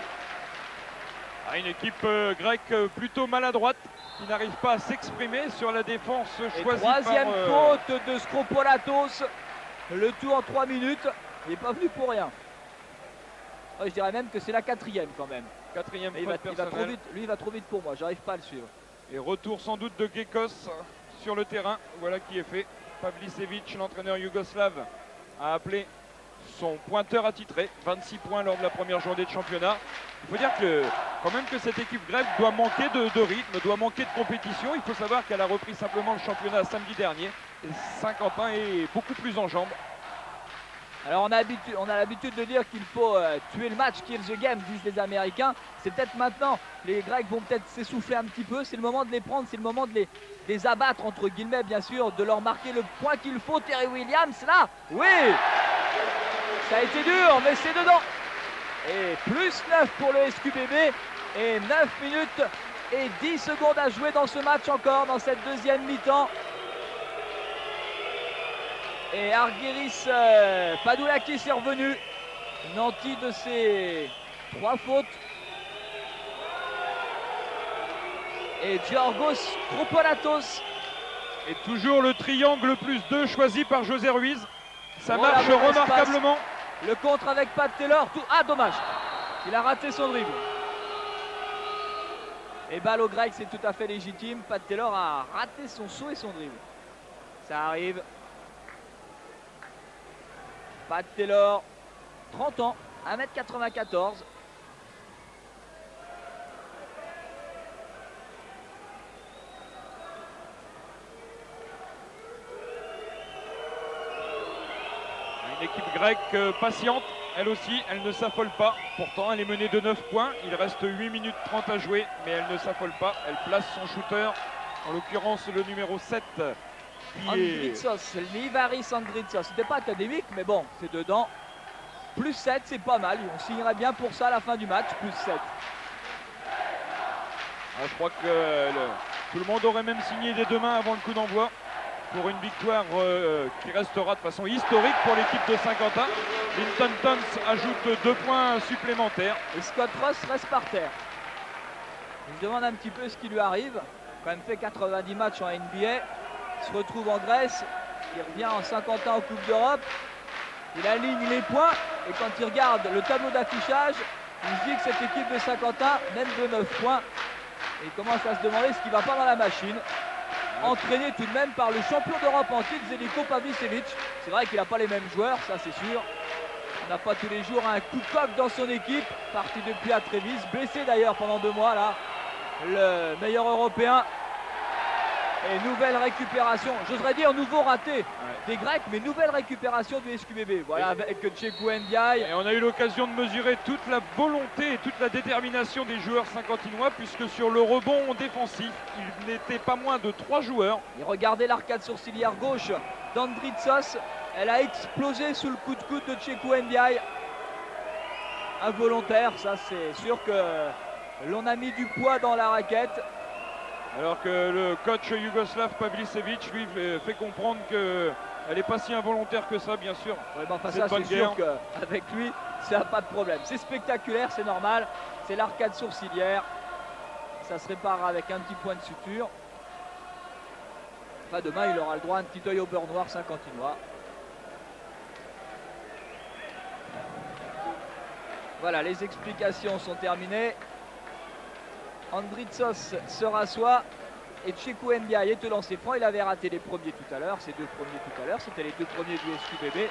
Speaker 2: Une équipe grecque plutôt maladroite qui n'arrive pas à s'exprimer sur la défense
Speaker 1: Et
Speaker 2: choisie
Speaker 1: troisième
Speaker 2: par...
Speaker 1: faute de Skropolatos. Le tout en 3 minutes. Il n'est pas venu pour rien. Je dirais même que c'est la 4e quand même.
Speaker 2: Quatrième
Speaker 1: Mais il
Speaker 2: faute
Speaker 1: va trop
Speaker 2: personnelle.
Speaker 1: vite. Lui, il va trop vite pour moi. J'arrive pas à le suivre.
Speaker 2: Et retour sans doute de Gekos sur le terrain. Voilà qui est fait. Pavlicevic, l'entraîneur yougoslave, a appelé son pointeur attitré. 26 points lors de la première journée de championnat. Il faut dire que quand même que cette équipe grecque doit manquer de rythme, doit manquer de compétition. Il faut savoir qu'elle a repris simplement le championnat samedi dernier. Et Saint-Quentin est beaucoup plus en jambes.
Speaker 1: Alors on a l'habitude de dire qu'il faut tuer le match, kill the game, disent les Américains. C'est peut-être maintenant, les Grecs vont peut-être s'essouffler un petit peu. C'est le moment de les prendre, c'est le moment de les abattre, entre guillemets bien sûr, de leur marquer le point qu'il faut. Terry Williams là, oui, ça a été dur, mais c'est dedans. Et plus 9 pour le SQBB et 9 minutes et 10 secondes à jouer dans ce match encore, dans cette deuxième mi-temps. Et Argyris Padoulakis est revenu, nanti de ses 3 fautes. Et Giorgos Skropolatos.
Speaker 2: Et toujours le triangle plus 2 choisi par José Ruiz. Ça
Speaker 1: Voilà,
Speaker 2: marche
Speaker 1: bon
Speaker 2: remarquablement.
Speaker 1: Le contre avec Pat Taylor. Ah, dommage. Il a raté son dribble. Et balle au grec, c'est tout à fait légitime. Pat Taylor a raté son saut et son dribble. Ça arrive. Pat Taylor, 30 ans, 1m94.
Speaker 2: Une équipe grecque patiente, elle aussi, elle ne s'affole pas. Pourtant, elle est menée de 9 points. Il reste 8 minutes 30 à jouer, mais elle ne s'affole pas. Elle place son shooter, en l'occurrence le numéro 7.
Speaker 1: Andritsos, Livaris Andritsos. C'était pas académique, mais bon, c'est dedans. Plus 7, c'est pas mal. On signerait bien pour ça à la fin du match. Plus 7.
Speaker 2: Je crois que tout le monde aurait même signé des 2 mains avant le coup d'envoi pour une victoire qui restera de façon historique pour l'équipe de Saint-Quentin. Linton Tons ajoute 2 points supplémentaires.
Speaker 1: Et Scott Ross reste par terre. Il se demande un petit peu ce qui lui arrive. Il a quand même fait 90 matchs en NBA. Il se retrouve en Grèce. Il revient en Saint-Quentin en Coupe d'Europe. Il aligne les points. Et quand il regarde le tableau d'affichage, il se dit que cette équipe de Saint-Quentin mène de 9 points. Et il commence à se demander ce qui ne va pas dans la machine. Entraîné tout de même par le champion d'Europe en titre, Zeljko Pavlicevic. C'est vrai qu'il n'a pas les mêmes joueurs, ça c'est sûr. On n'a pas tous les jours un coup de coq dans son équipe. Parti depuis à Trévise, blessé d'ailleurs pendant 2 mois là. Le meilleur européen. Et nouvelle récupération, j'oserais dire nouveau raté des Grecs, mais nouvelle récupération du SQBB. Voilà, avec Cheikhou Ndiaye.
Speaker 2: Et on a eu l'occasion de mesurer toute la volonté et toute la détermination des joueurs saint-quentinois, puisque sur le rebond défensif, il n'était pas moins de 3 joueurs.
Speaker 1: Et regardez l'arcade sourcilière gauche d'Andritsos. Elle a explosé sous le coup de coude de Cheikhou Ndiaye. Involontaire, ça c'est sûr que l'on a mis du poids dans la raquette.
Speaker 2: Alors que le coach yougoslave Pavlicevic lui fait comprendre qu'elle n'est pas si involontaire que ça, bien sûr.
Speaker 1: Ouais, ben enfin, ça c'est sûr qu'avec lui, ça n'a pas de problème. C'est spectaculaire, c'est normal. C'est l'arcade sourcilière. Ça se répare avec un petit point de suture. Enfin, demain, il aura le droit à un petit œil au beurre noir saint-quentinois. Voilà, les explications sont terminées. Andritsos se rassoit et Cheikhou Ndiaye est au lancer franc. Il avait raté les premiers tout à l'heure, ces 2 premiers tout à l'heure. C'était les 2 premiers du SQBB.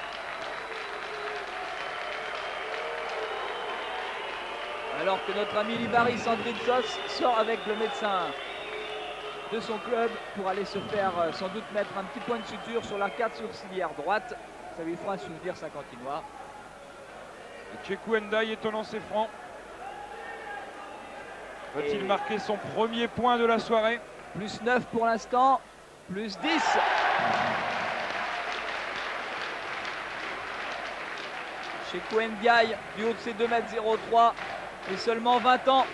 Speaker 1: Alors que notre ami Livaris Andritsos sort avec le médecin de son club pour aller se faire sans doute mettre un petit point de suture sur l'arcade sourcilière droite. Ça lui fera un souvenir saint-quentinois.
Speaker 2: Cheikhou Ndiaye est au lancer franc. Va-t-il marquer son premier point de la soirée?
Speaker 1: Plus 9 pour l'instant, plus 10. Cheikhou Ndiaye, du haut de ses 2,03 m et seulement 20 ans.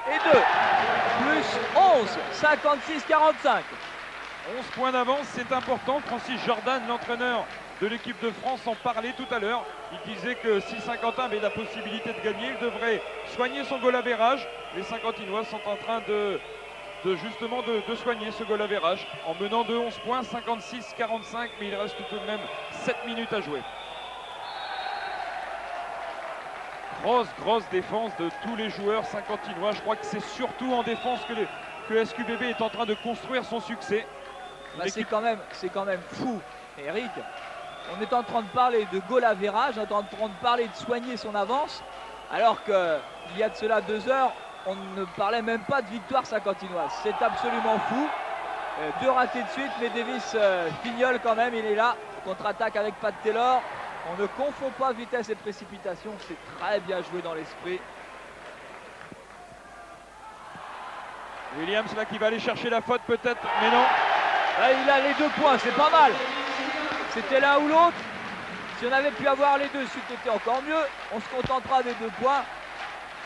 Speaker 1: Et 2, plus 11, 56-45.
Speaker 2: 11 points d'avance, c'est important. Francis Jordan, l'entraîneur de l'équipe de France, en parlait tout à l'heure. Il disait que si Saint-Quentin avait la possibilité de gagner, il devrait soigner son goal average. Les Saint-Quentinois sont en train de soigner ce goal average en menant de 11 points, 56-45, mais il reste tout de même 7 minutes à jouer. Grosse défense de tous les joueurs saint-quentinois. Je crois que c'est surtout en défense que SQBB est en train de construire son succès.
Speaker 1: Bah, c'est quand même fou, Eric. On est en train de parler de goal average, on est en train de parler de soigner son avance, alors qu'il y a de cela 2 heures, on ne parlait même pas de victoire saint-quentinoise. C'est absolument fou. 2 ratés de suite, mais Davis fignole quand même, il est là. Contre-attaque avec Pat Taylor. On ne confond pas vitesse et précipitation, c'est très bien joué dans l'esprit.
Speaker 2: Williams là qui va aller chercher la faute peut-être, mais non.
Speaker 1: Là, il a les 2 points, c'est pas mal. C'était l'un ou l'autre. Si on avait pu avoir les deux, c'était encore mieux. On se contentera des 2 points.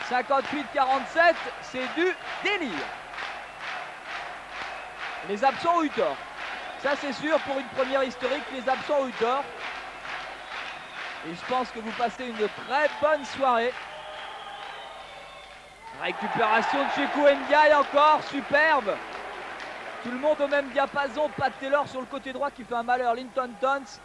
Speaker 1: 58-47, c'est du délire. Les absents ont eu tort. Ça, c'est sûr, pour une première historique, les absents ont eu tort. Et je pense que vous passez une très bonne soirée. Récupération de Cheikhou Ndiaye encore, superbe. Tout le monde au même diapason. Pat Taylor sur le côté droit qui fait un malheur. Linton Tons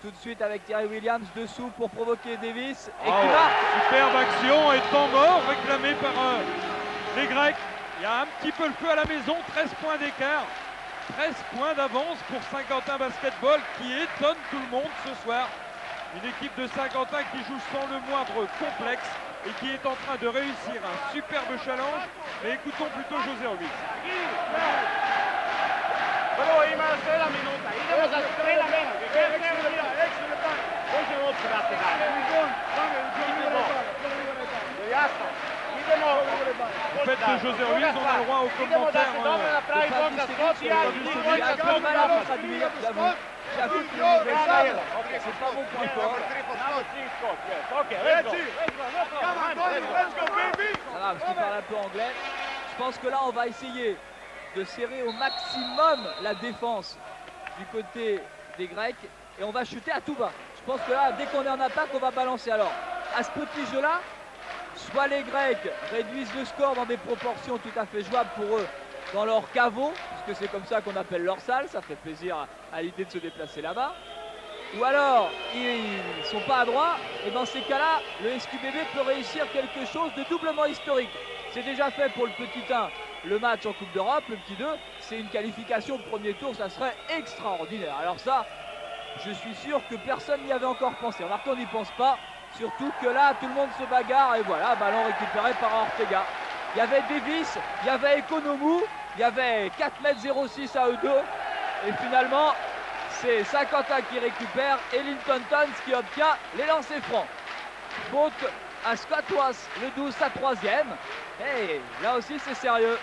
Speaker 1: tout de suite avec Thierry Williams dessous pour provoquer Davis. Et qui marque.
Speaker 2: Superbe action et temps mort réclamé par les Grecs. Il y a un petit peu le feu à la maison, 13 points d'écart. 13 points d'avance pour Saint-Quentin Basketball qui étonne tout le monde ce soir. Une équipe de Saint-Quentin qui joue sans le moindre complexe et qui est en train de réussir un superbe challenge. Mais écoutons plutôt José Ruiz. En fait, de José Ruiz, on a le droit aux commentaires.
Speaker 1: J'avoue qu'il c'est pas mon point fort. Ah, parce qu'il parle un peu anglais. Je pense que là, on va essayer de serrer au maximum la défense du côté des Grecs et on va chuter à tout bas. Je pense que là, dès qu'on est en attaque, on va balancer. Alors, à ce petit jeu-là, soit les Grecs réduisent le score dans des proportions tout à fait jouables pour eux dans leur caveau, parce que c'est comme ça qu'on appelle leur salle, ça fait plaisir à l'idée de se déplacer là-bas. Ou alors, ils ne sont pas adroits, et dans ces cas-là, le SQBB peut réussir quelque chose de doublement historique. C'est déjà fait pour le petit 1, le match en Coupe d'Europe, le petit 2, c'est une qualification au premier tour, ça serait extraordinaire. Alors ça, je suis sûr que personne n'y avait encore pensé. Remarquez, on n'y pense pas, surtout que là, tout le monde se bagarre, et voilà, ballon récupéré par Ortega. Il y avait Davis, il y avait Economou, il y avait 4,06 m à eux deux. Et finalement, c'est Saint-Quentin qui récupère et Linton Tons qui obtient les lancers francs. Faute à Scott Was, le 12, sa 3e. Et là aussi, c'est sérieux.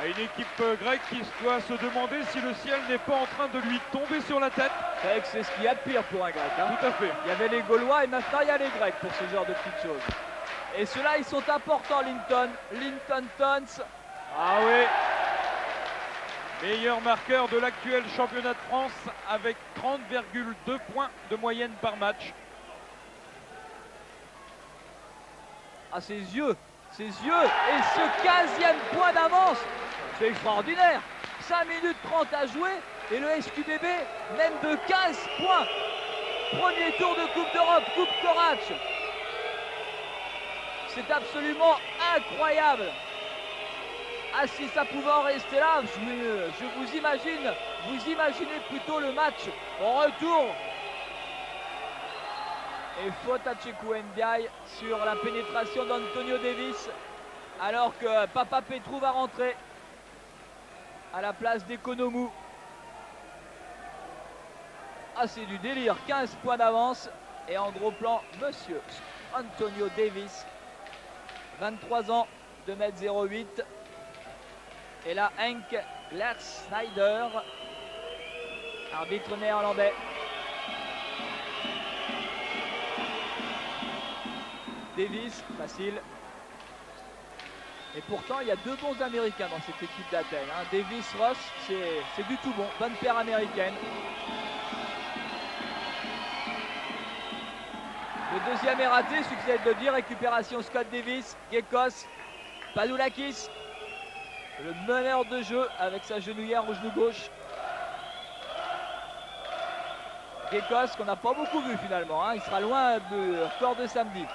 Speaker 2: Une équipe grecque qui doit se demander si le ciel n'est pas en train de lui tomber sur la tête.
Speaker 1: C'est ce qu'il y a de pire pour un grec. Hein.
Speaker 2: Tout à fait.
Speaker 1: Il y avait les Gaulois et maintenant il y a les Grecs pour ce genre de petites choses. Et ceux-là, ils sont importants, Linton Tons.
Speaker 2: Ah oui. Meilleur marqueur de l'actuel championnat de France avec 30,2 points de moyenne par match.
Speaker 1: Ah, ses yeux et ce 15e point d'avance, c'est extraordinaire. 5 minutes 30 à jouer et le SQBB mène de 15 points. Premier tour de Coupe d'Europe, Coupe Korac. C'est absolument incroyable. Ah, si ça pouvait en rester là, je vous imaginez plutôt le match en retour. Et faute à Cheikhou Ndiaye sur la pénétration d'Antonio Davis, alors que Papa Petrou va rentrer à la place d'Economou. Ah, c'est du délire, 15 points d'avance. Et en gros plan, monsieur Antonio Davis, 23 ans, 2,08 m. Et là, Henk Lersnyder, arbitre néerlandais. Davis, facile. Et pourtant, il y a deux bons Américains dans cette équipe d'Athènes. Hein. Davis, Ross, c'est du tout bon. Bonne paire américaine. Le deuxième est raté, succès de le dire. Récupération Scott Davis, Gekos, Padoulakis. Le meneur de jeu avec sa genouillère au genou gauche. Gekos qu'on n'a pas beaucoup vu finalement. Hein. Il sera loin du record de samedi.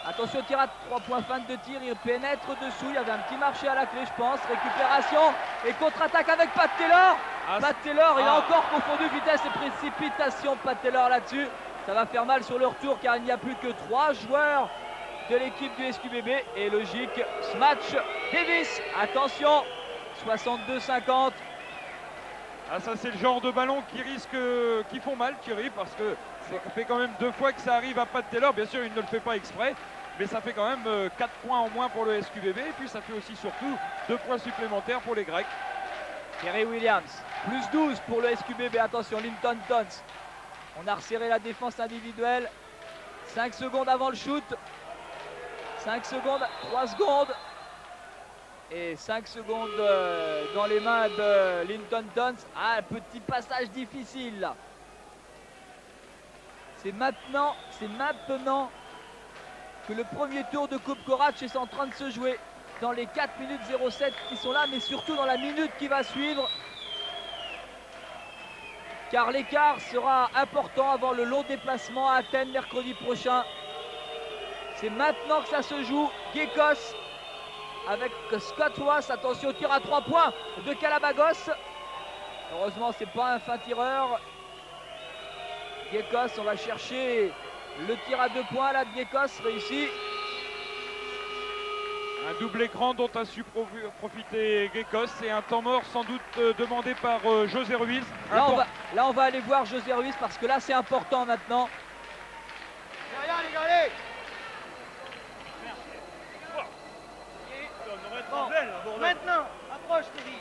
Speaker 1: Attention, tir à 3 points, fin de tir, il pénètre dessous, il y avait un petit marché à la clé je pense, récupération et contre-attaque avec Pat Taylor. Pat Taylor, il a encore confondu vitesse et précipitation, Pat Taylor là-dessus. Ça va faire mal sur le retour car il n'y a plus que 3 joueurs de l'équipe du SQBB et logique, Smatch Davis, attention, 62-50.
Speaker 2: Ah, ça c'est le genre de ballon qui font mal Thierry, parce que ça fait quand même 2 fois que ça arrive à Pat Taylor. Bien sûr il ne le fait pas exprès, mais ça fait quand même 4 points en moins pour le SQBB et puis ça fait aussi surtout 2 points supplémentaires pour les Grecs.
Speaker 1: Terry Williams, plus 12 pour le SQBB, attention Linton Tons. On a resserré la défense individuelle, 5 secondes avant le shoot, 5 secondes, 3 secondes. Et 5 secondes dans les mains de Linton Tons. Ah, un petit passage difficile là. C'est maintenant que le premier tour de Coupe Korac est en train de se jouer. Dans les 4 minutes 07 qui sont là, mais surtout dans la minute qui va suivre. Car l'écart sera important avant le long déplacement à Athènes mercredi prochain. C'est maintenant que ça se joue. Gekos avec Scott Ross, attention, tir à 3 points de Kalabagos. Heureusement, c'est pas un fin tireur. Gekos, on va chercher le tir à 2 points là de Gekos, réussi.
Speaker 2: Un double écran dont a su profiter Gekos et un temps mort sans doute demandé par José Ruiz.
Speaker 1: Là, on va aller voir José Ruiz parce que là, c'est important maintenant.
Speaker 5: Bon, maintenant, approche Thierry.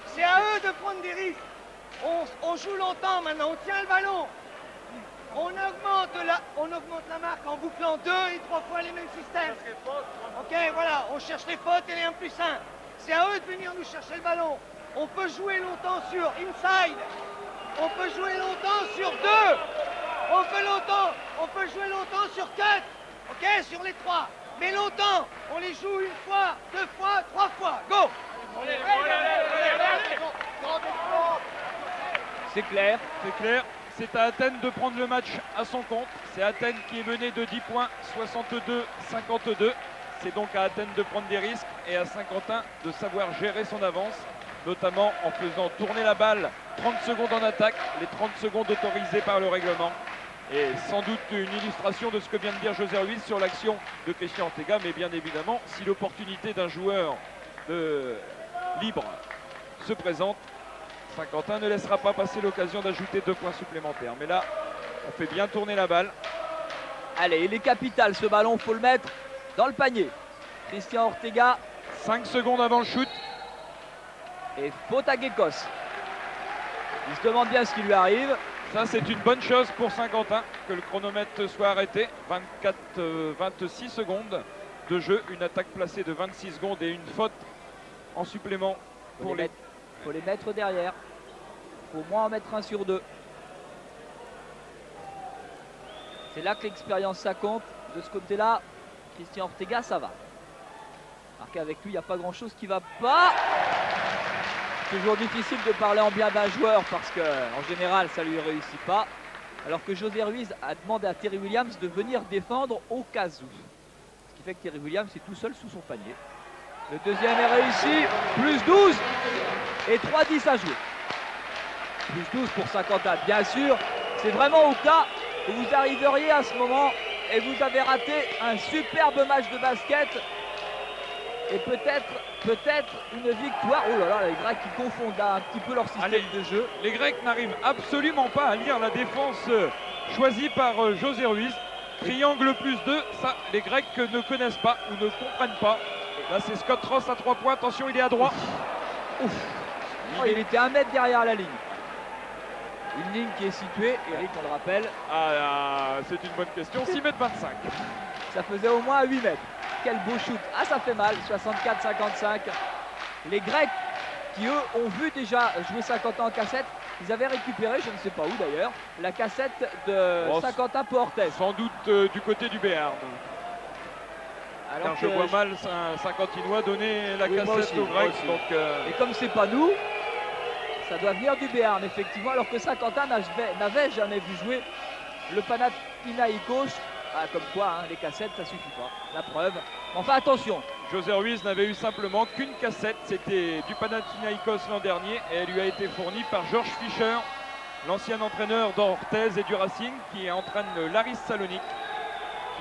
Speaker 5: C'est à eux de prendre des risques. On joue longtemps maintenant, on tient le ballon. On augmente la marque en bouclant 2 et 3 fois les mêmes systèmes. Ok, voilà, on cherche les fautes et les 1+1. C'est à eux de venir nous chercher le ballon. On peut jouer longtemps sur inside. On peut jouer longtemps sur 2. On peut jouer longtemps sur 4. Ok, sur les 3. Mais longtemps, on les joue 1 fois, 2 fois, 3 fois. Go!
Speaker 1: C'est clair.
Speaker 2: C'est clair. C'est à Athènes de prendre le match à son compte. C'est Athènes qui est mené de 10 points, 62-52. C'est donc à Athènes de prendre des risques et à Saint-Quentin de savoir gérer son avance, notamment en faisant tourner la balle 30 secondes en attaque, les 30 secondes autorisées par le règlement. Et sans doute une illustration de ce que vient de dire José Ruiz sur l'action de Christian Ortega, mais bien évidemment, si l'opportunité d'un joueur libre se présente, Saint-Quentin ne laissera pas passer l'occasion d'ajouter 2 points supplémentaires. Mais là, on fait bien tourner la balle.
Speaker 1: Allez, il est capital ce ballon, il faut le mettre dans le panier. Christian Ortega.
Speaker 2: 5 secondes avant le shoot.
Speaker 1: Et faute à Gekos. Il se demande bien ce qui lui arrive.
Speaker 2: Ça, c'est une bonne chose pour Saint-Quentin, que le chronomètre soit arrêté. 26 secondes de jeu, une attaque placée de 26 secondes et une faute en supplément pour les...
Speaker 1: Il faut les mettre derrière. Il faut au moins en mettre 1 sur 2. C'est là que l'expérience ça compte. De ce côté-là, Christian Ortega, ça va. Marqué avec lui, il n'y a pas grand-chose qui va pas. Toujours difficile de parler en bien d'un joueur parce qu'en général, ça ne lui réussit pas. Alors que José Ruiz a demandé à Terry Williams de venir défendre au cas où. Ce qui fait que Terry Williams est tout seul sous son panier. Le deuxième est réussi. Plus 12 et 3-10 à jouer. Plus 12 pour Saint-Quentin. Bien sûr, c'est vraiment au cas où vous arriveriez à ce moment et vous avez raté un superbe match de basket et peut-être une victoire. Oh là là, les Grecs qui confondent là un petit peu leur système de jeu.
Speaker 2: Les Grecs n'arrivent absolument pas à lire la défense choisie par José Ruiz. Triangle plus 2, ça les Grecs ne connaissent pas ou ne comprennent pas. Là c'est Scott Ross à 3 points, attention il est à droite.
Speaker 1: Ouf. Oh, il était 1 mètre derrière la ligne. Une ligne qui est située, Eric on le rappelle.
Speaker 2: C'est une bonne question, 6 mètres 25.
Speaker 1: Ça faisait au moins 8 mètres. quel beau shoot. Ah, ça fait mal, 64-55. Les Grecs, qui eux ont vu déjà jouer Saint-Quentin en cassette, ils avaient récupéré, je ne sais pas où d'ailleurs, la cassette de Saint-Quentin Portes.
Speaker 2: Sans doute du côté du Béarn.
Speaker 1: Alors
Speaker 2: Car je vois mal Saint-Quentinois donner la cassette aux Grecs.
Speaker 1: Et comme c'est pas nous, ça doit venir du Béarn, effectivement, alors que Saint-Quentin n'avait jamais vu jouer le Panathinaïkos. Ah, comme quoi, hein, les cassettes, ça suffit pas. La preuve. Enfin, attention.
Speaker 2: José Ruiz n'avait eu simplement qu'une cassette, c'était du Panathinaïkos l'an dernier, et elle lui a été fournie par Georges Fischer, l'ancien entraîneur d'Orthez et du Racing, qui entraîne l'Aris Salonique.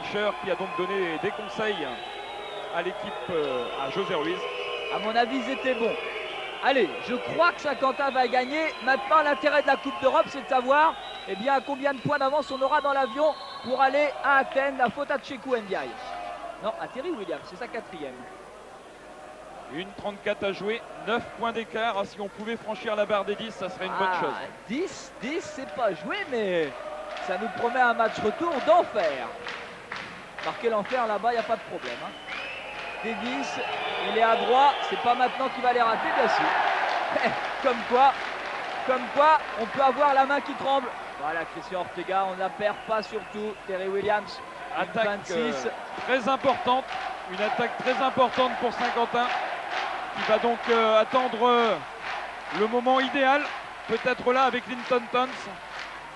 Speaker 2: Fischer qui a donc donné des conseils à l'équipe, à José Ruiz.
Speaker 1: À mon avis, ils étaient bons. Allez, je crois que Saint-Quentin va gagner. Maintenant, l'intérêt de la Coupe d'Europe, c'est de savoir à combien de points d'avance on aura dans l'avion pour aller à Athènes. La faute à Tchekou Ndiaye. Non, à Terry Williams, c'est sa 4e.
Speaker 2: 1,34 à jouer, 9 points d'écart. Ah, si on pouvait franchir la barre des 10, ça serait une bonne chose.
Speaker 1: 10, c'est pas joué, mais ça nous promet un match retour d'enfer. Marquer l'enfer là-bas, il n'y a pas de problème. Hein. Davis, il est à droit, c'est pas maintenant qu'il va les rater, bien sûr. comme quoi, on peut avoir la main qui tremble. Voilà, Christian Ortega, on ne la perd pas surtout. Terry Williams,
Speaker 2: attaque
Speaker 1: 26.
Speaker 2: Très importante, une attaque très importante pour Saint-Quentin, qui va donc attendre le moment idéal, peut-être là avec Linton Tons.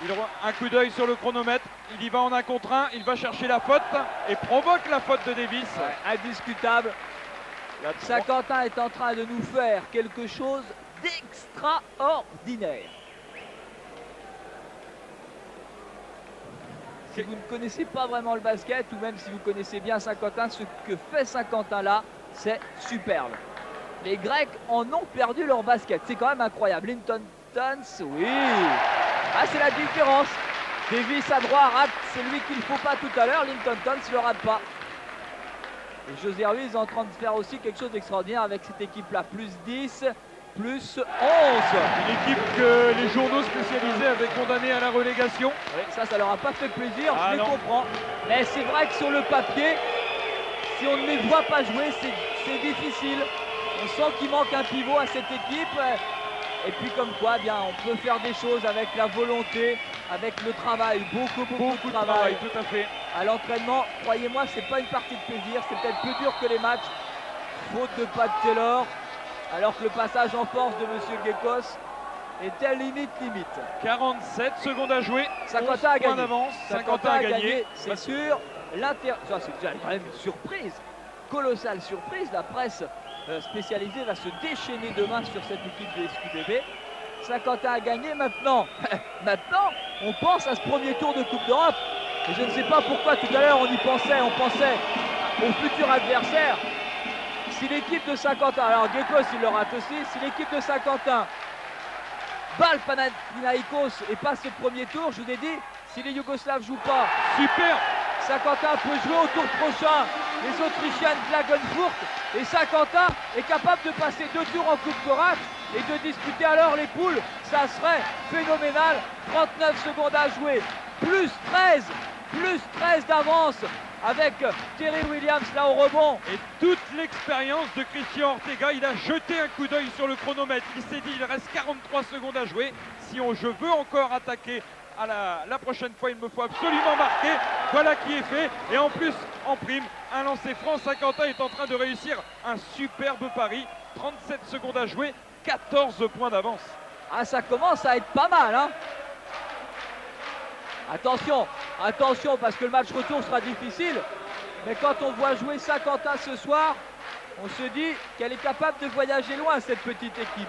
Speaker 2: Il aura un coup d'œil sur le chronomètre, il y va en 1 contre 1, il va chercher la faute et provoque la faute de Davis.
Speaker 1: Ouais, indiscutable. Saint-Quentin est en train de nous faire quelque chose d'extraordinaire. Si vous ne connaissez pas vraiment le basket, ou même si vous connaissez bien Saint-Quentin, ce que fait Saint-Quentin là, c'est superbe. Les Grecs en ont perdu leur basket, c'est quand même incroyable. Linton Tons, oui. Ah, c'est la différence. Davis à droit rate celui qu'il ne faut pas tout à l'heure. Linton Tons ne le rate pas. Et José Ruiz est en train de faire aussi quelque chose d'extraordinaire avec cette équipe-là. Plus 10, plus 11.
Speaker 2: Une équipe que les journaux spécialisés avaient condamnée à la relégation.
Speaker 1: Oui, ça leur a pas fait plaisir, je les
Speaker 2: non.
Speaker 1: comprends. Mais c'est vrai que sur le papier, si on ne les voit pas jouer, c'est difficile. On sent qu'il manque un pivot à cette équipe. Et puis comme quoi, bien, on peut faire des choses avec la volonté, avec le travail, beaucoup de travail.
Speaker 2: Tout à fait.
Speaker 1: À l'entraînement, croyez-moi, c'est pas une partie de plaisir, c'est peut-être plus dur que les matchs. Faute de Pat Taylor, alors que le passage en force de Monsieur Gekos était limite.
Speaker 2: 47 secondes à jouer.
Speaker 1: Saint-Quentin a gagné.
Speaker 2: d'avance.
Speaker 1: Saint-Quentin a gagné, c'est sûr. Ça, c'est déjà quand même une surprise, colossale surprise. La presse spécialisée va se déchaîner demain sur cette équipe de SQBB. Saint-Quentin a gagné maintenant. Maintenant, on pense à ce premier tour de Coupe d'Europe. Et je ne sais pas pourquoi tout à l'heure on pensait au futur adversaire. Si l'équipe de Saint-Quentin, alors Gekos il le rate aussi, si l'équipe de Saint-Quentin bat le Panathinaïkos et passe le premier tour, je vous ai dit, si les Yougoslaves ne jouent pas,
Speaker 2: Super.
Speaker 1: Saint-Quentin peut jouer au tour prochain les Autrichiens de Klagenfurt et Saint-Quentin est capable de passer 2 tours en Coupe Corac et de disputer alors les poules. Ça serait phénoménal. 39 secondes à jouer, plus 13 d'avance avec Terry Williams là au rebond.
Speaker 2: Et toute l'expérience de Christian Ortega, il a jeté un coup d'œil sur le chronomètre. Il s'est dit, il reste 43 secondes à jouer. Si je veux encore attaquer à la prochaine fois, il me faut absolument marquer. Voilà qui est fait. Et en plus, en prime, un lancer franc. Saint-Quentin est en train de réussir un superbe pari. 37 secondes à jouer, 14 points d'avance.
Speaker 1: Ah, ça commence à être pas mal, hein. Attention, parce que le match retour sera difficile. Mais quand on voit jouer Saint-Quentin ce soir, on se dit qu'elle est capable de voyager loin, cette petite équipe.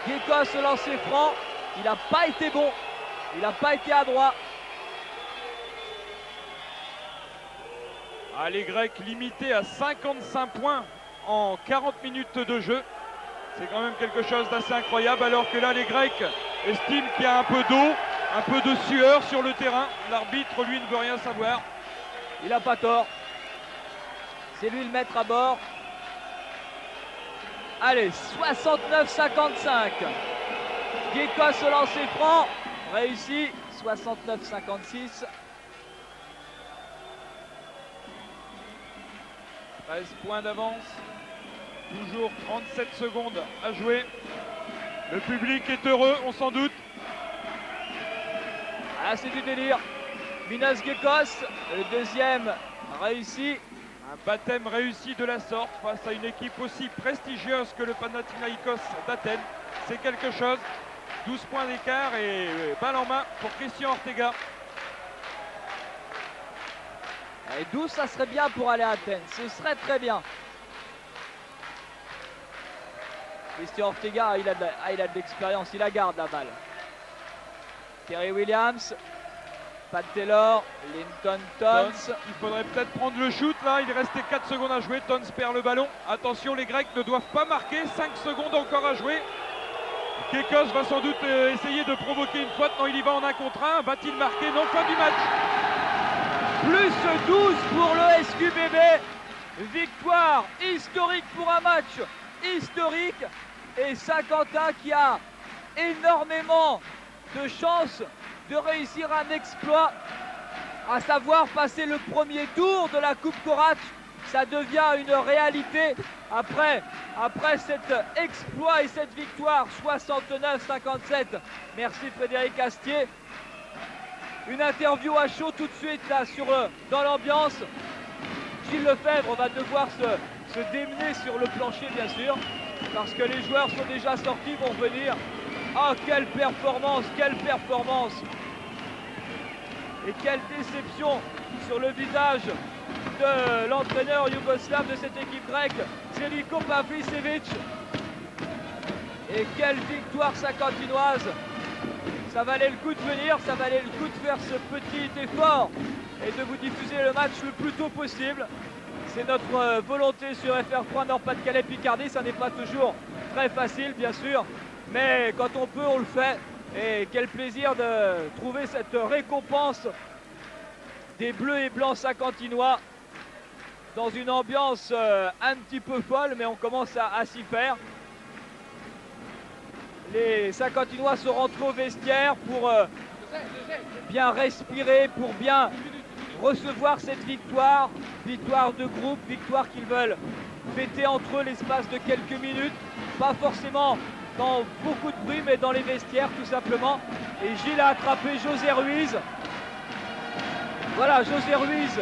Speaker 1: Gekos se lancer franc, il n'a pas été bon, il n'a pas été adroit.
Speaker 2: Ah, les Grecs limités à 55 points en 40 minutes de jeu. C'est quand même quelque chose d'assez incroyable, alors que là les Grecs estiment qu'il y a un peu d'eau, un peu de sueur sur le terrain. L'arbitre lui ne veut rien savoir.
Speaker 1: Il n'a pas tort. C'est lui le maître à bord. Allez, 69-55. Gekos se lancer franc, réussi. 69-56.
Speaker 2: 13 points d'avance. Toujours 37 secondes à jouer. Le public est heureux, on s'en doute.
Speaker 1: Ah, c'est du délire. Minas Gekos, le deuxième réussi.
Speaker 2: Un baptême réussi de la sorte face à une équipe aussi prestigieuse que le Panathinaïkos d'Athènes. C'est quelque chose. 12 points d'écart et balle en main pour Christian Ortega.
Speaker 1: Et 12, ça serait bien pour aller à Athènes. Ce serait très bien. Christian Ortega, il a de l'expérience. Il la garde la balle. Terry Williams. Pat Taylor, Linton Tons.
Speaker 2: Il faudrait peut-être prendre le shoot là, il restait 4 secondes à jouer, Tons perd le ballon. Attention, les Grecs ne doivent pas marquer, 5 secondes encore à jouer. Gekos va sans doute essayer de provoquer une faute, non il y va en 1 contre 1, va-t-il marquer? Non, fin du match.
Speaker 1: Plus 12 pour le SQBB. Victoire historique pour un match historique. Et Saint-Quentin qui a énormément de chances de réussir un exploit, à savoir passer le premier tour de la Coupe Korac. Ça devient une réalité après cet exploit et cette victoire 69-57. Merci Frédéric Astier. Une interview à chaud tout de suite là dans l'ambiance. Gilles Lefebvre va devoir se démener sur le plancher bien sûr, parce que les joueurs sont déjà sortis, vont venir. Ah, quelle performance, quelle performance! Et quelle déception sur le visage de l'entraîneur yougoslave de cette équipe grecque, Zeljko Pavlicevic. Et quelle victoire saint-quentinoise! Ça valait le coup de venir, ça valait le coup de faire ce petit effort et de vous diffuser le match le plus tôt possible. C'est notre volonté sur FR3 Nord-Pas-de-Calais Picardie, ça n'est pas toujours très facile bien sûr, mais quand on peut on le fait. Et quel plaisir de trouver cette récompense des Bleus et Blancs saint-quentinois dans une ambiance un petit peu folle, mais on commence à s'y faire. Les Saint-Quentinois sont rentrés au vestiaire pour bien respirer, pour bien recevoir cette victoire. Victoire de groupe, victoire qu'ils veulent fêter entre eux l'espace de quelques minutes. Pas forcément dans beaucoup de bruit, mais dans les vestiaires tout simplement. Et Gilles a attrapé José Ruiz. Voilà, José Ruiz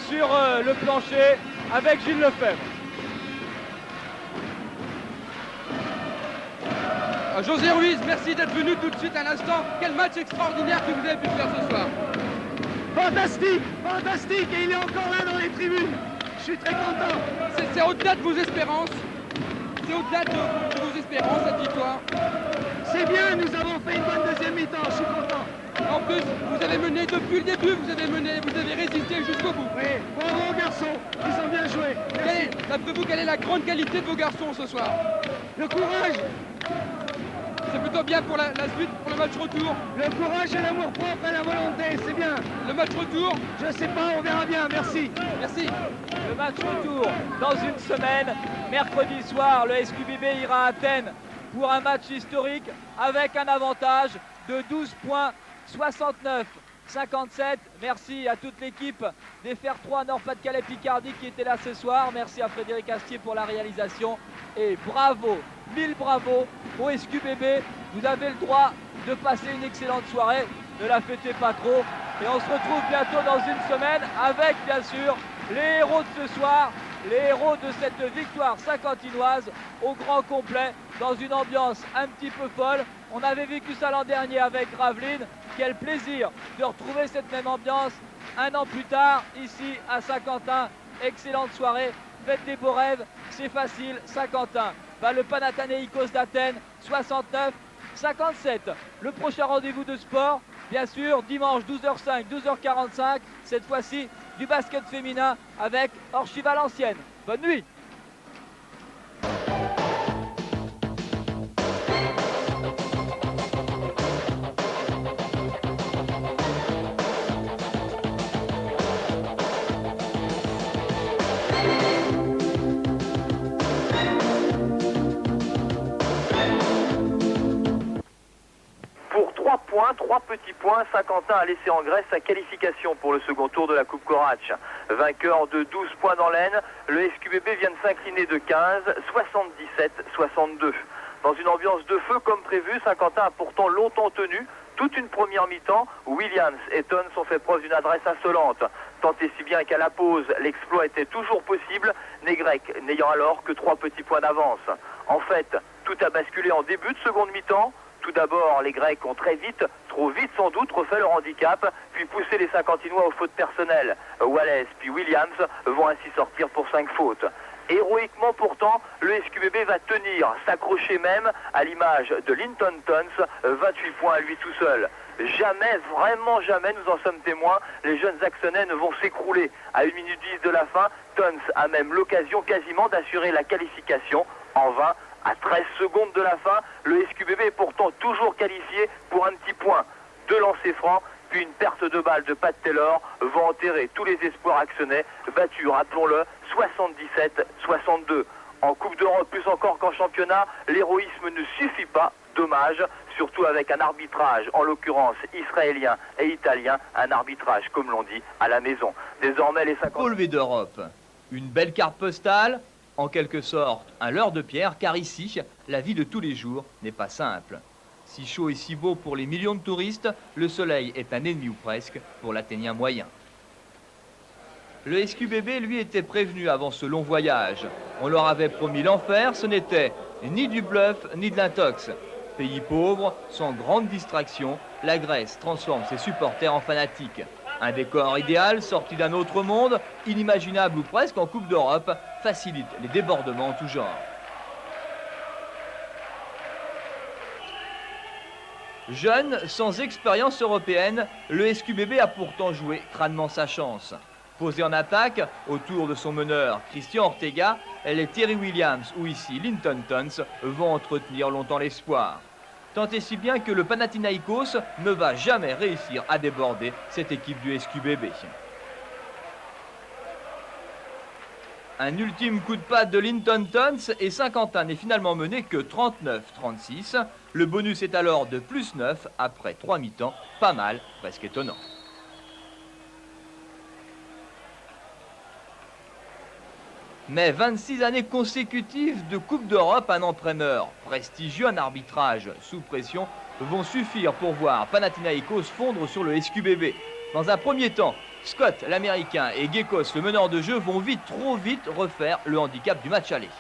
Speaker 1: sur le plancher avec Gilles Lefebvre.
Speaker 3: José Ruiz, merci d'être venu tout de suite à l'instant. Quel match extraordinaire que vous avez pu faire ce soir.
Speaker 5: Fantastique, fantastique, et il est encore là dans les tribunes. Je suis très content.
Speaker 3: C'est au-delà de vos espérances. C'est au-delà de vos espérances, cette victoire.
Speaker 5: C'est bien, nous avons fait une bonne deuxième mi-temps, je suis content.
Speaker 3: En plus, vous avez mené depuis le début, vous avez résisté jusqu'au bout.
Speaker 5: Oui, bravo garçons, ils ont bien joué.
Speaker 3: D'après vous, quelle est la grande qualité de vos garçons ce soir?
Speaker 5: Le courage.
Speaker 3: C'est plutôt bien pour la suite, pour le match retour.
Speaker 5: Le courage et l'amour propre et la volonté, c'est bien.
Speaker 3: Le match retour?
Speaker 5: Je sais pas, on verra bien, merci.
Speaker 3: Merci.
Speaker 1: Le match retour dans une semaine, mercredi soir, le SQBB ira à Athènes pour un match historique avec un avantage de 12 points, 69-57. Merci à toute l'équipe des FR3 Nord-Pas-de-Calais Picardie qui était là ce soir. Merci à Frédéric Astier pour la réalisation. Et bravo, 1000 bravos au SQBB. Vous avez le droit de passer une excellente soirée. Ne la fêtez pas trop. Et on se retrouve bientôt dans une semaine avec bien sûr les héros de ce soir, les héros de cette victoire saint-quentinoise au grand complet, dans une ambiance un petit peu folle. On avait vécu ça l'an dernier avec Gravelines. Quel plaisir de retrouver cette même ambiance un an plus tard ici à Saint-Quentin. Excellente soirée, faites des beaux rêves, c'est facile. Saint-Quentin bat le Panathinaïkos d'Athènes 69-57. Le prochain rendez-vous de sport, bien sûr, dimanche 12h05, 12h45, cette fois-ci du basket féminin avec Orchies Valenciennes. Bonne nuit.
Speaker 5: Pour 3 points.
Speaker 8: points, 3 petits points. Saint-Quentin a laissé en Grèce sa qualification pour le second tour de la Coupe Korac. Vainqueur de 12 points dans l'Aisne, le SQBB vient de s'incliner de 15, 77-62. Dans une ambiance de feu comme prévu, Saint-Quentin a pourtant longtemps tenu. Toute une première mi-temps, Williams et Tons ont fait preuve d'une adresse insolente. Tant et si bien qu'à la pause, l'exploit était toujours possible, les Grecs n'ayant alors que 3 petits points d'avance. En fait, tout a basculé en début de seconde mi-temps. Tout d'abord, les Grecs ont très vite, trop vite sans doute, refait leur handicap, puis poussé les Saint-Quentinois aux fautes personnelles. Wallace puis Williams vont ainsi sortir pour 5 fautes. Héroïquement pourtant, le SQBB va tenir, s'accrocher même à l'image de Linton Tons, 28 points à lui tout seul. Jamais, vraiment jamais, nous en sommes témoins, les jeunes Axonais ne vont s'écrouler. À 1 minute 10 de la fin, Tons a même l'occasion quasiment d'assurer la qualification. En vain, à 13 secondes de la fin, le SQBB est pourtant toujours qualifié pour un petit point. 2 lancers francs, puis une perte de balle de Pat Taylor vont enterrer tous les espoirs axonnais, battus, rappelons-le, 77-62. En Coupe d'Europe, plus encore qu'en championnat, l'héroïsme ne suffit pas, dommage, surtout avec un arbitrage, en l'occurrence israélien et italien, un arbitrage, comme l'on dit, à la maison. Désormais, les 50...
Speaker 1: Relevé d'Europe, une belle carte postale, en quelque sorte un leurre de pierre, car ici, la vie de tous les jours n'est pas simple. Si chaud et si beau pour les millions de touristes, le soleil est un ennemi ou presque pour l'Athénien moyen. Le SQBB, lui, était prévenu avant ce long voyage. On leur avait promis l'enfer, ce n'était ni du bluff ni de l'intox. Pays pauvre, sans grande distraction, la Grèce transforme ses supporters en fanatiques. Un décor idéal, sorti d'un autre monde, inimaginable ou presque en Coupe d'Europe, facilite les débordements en tout genre. Jeune, sans expérience européenne, le SQBB a pourtant joué crânement sa chance. Posé en attaque, autour de son meneur Christian Ortega, les Terry Williams ou ici Linton Tons vont entretenir longtemps l'espoir. Tant et si bien que le Panathinaïkos ne va jamais réussir à déborder cette équipe du SQBB. Un ultime coup de patte de Linton Tons et Saint-Quentin n'est finalement mené que 39-36. Le bonus est alors de +9 après 3 mi-temps, pas mal, presque étonnant. Mais 26 années consécutives de Coupe d'Europe, un entraîneur prestigieux, un arbitrage sous pression vont suffire pour voir Panathinaïkos fondre sur le SQBB. Dans un premier temps, Scott, l'Américain, et Gekos, le meneur de jeu, vont vite, trop vite, refaire le handicap du match aller.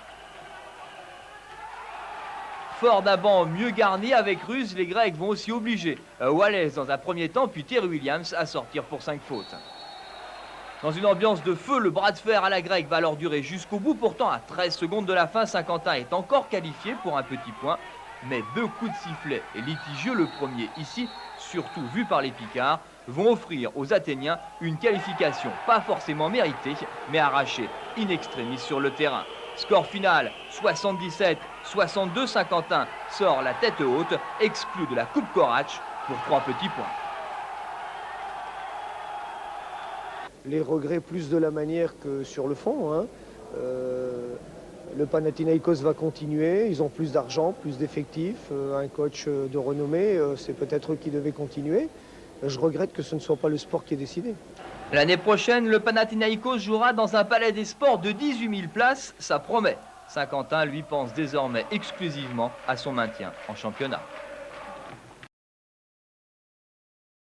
Speaker 1: Fort d'un banc mieux garni avec ruse, les Grecs vont aussi obliger Wallace dans un premier temps, puis Terry Williams à sortir pour 5 fautes. Dans une ambiance de feu, le bras de fer à la grecque va alors durer jusqu'au bout. Pourtant, à 13 secondes de la fin, Saint-Quentin est encore qualifié pour un petit point. Mais 2 coups de sifflet et litigieux, le premier ici, surtout vu par les Picards, vont offrir aux Athéniens une qualification pas forcément méritée, mais arrachée in extremis sur le terrain. Score final, 77-62, Saint-Quentin sort la tête haute, exclu de la Coupe Korac pour 3 petits points.
Speaker 9: Les regrets plus de la manière que sur le fond. Hein. Le Panathinaïkos va continuer, ils ont plus d'argent, plus d'effectifs, un coach de renommée, c'est peut-être eux qui devaient continuer. Je regrette que ce ne soit pas le sport qui est décidé.
Speaker 1: L'année prochaine, le Panathinaïkos jouera dans un palais des sports de 18 000 places, ça promet. Saint-Quentin, lui, pense désormais exclusivement à son maintien en championnat.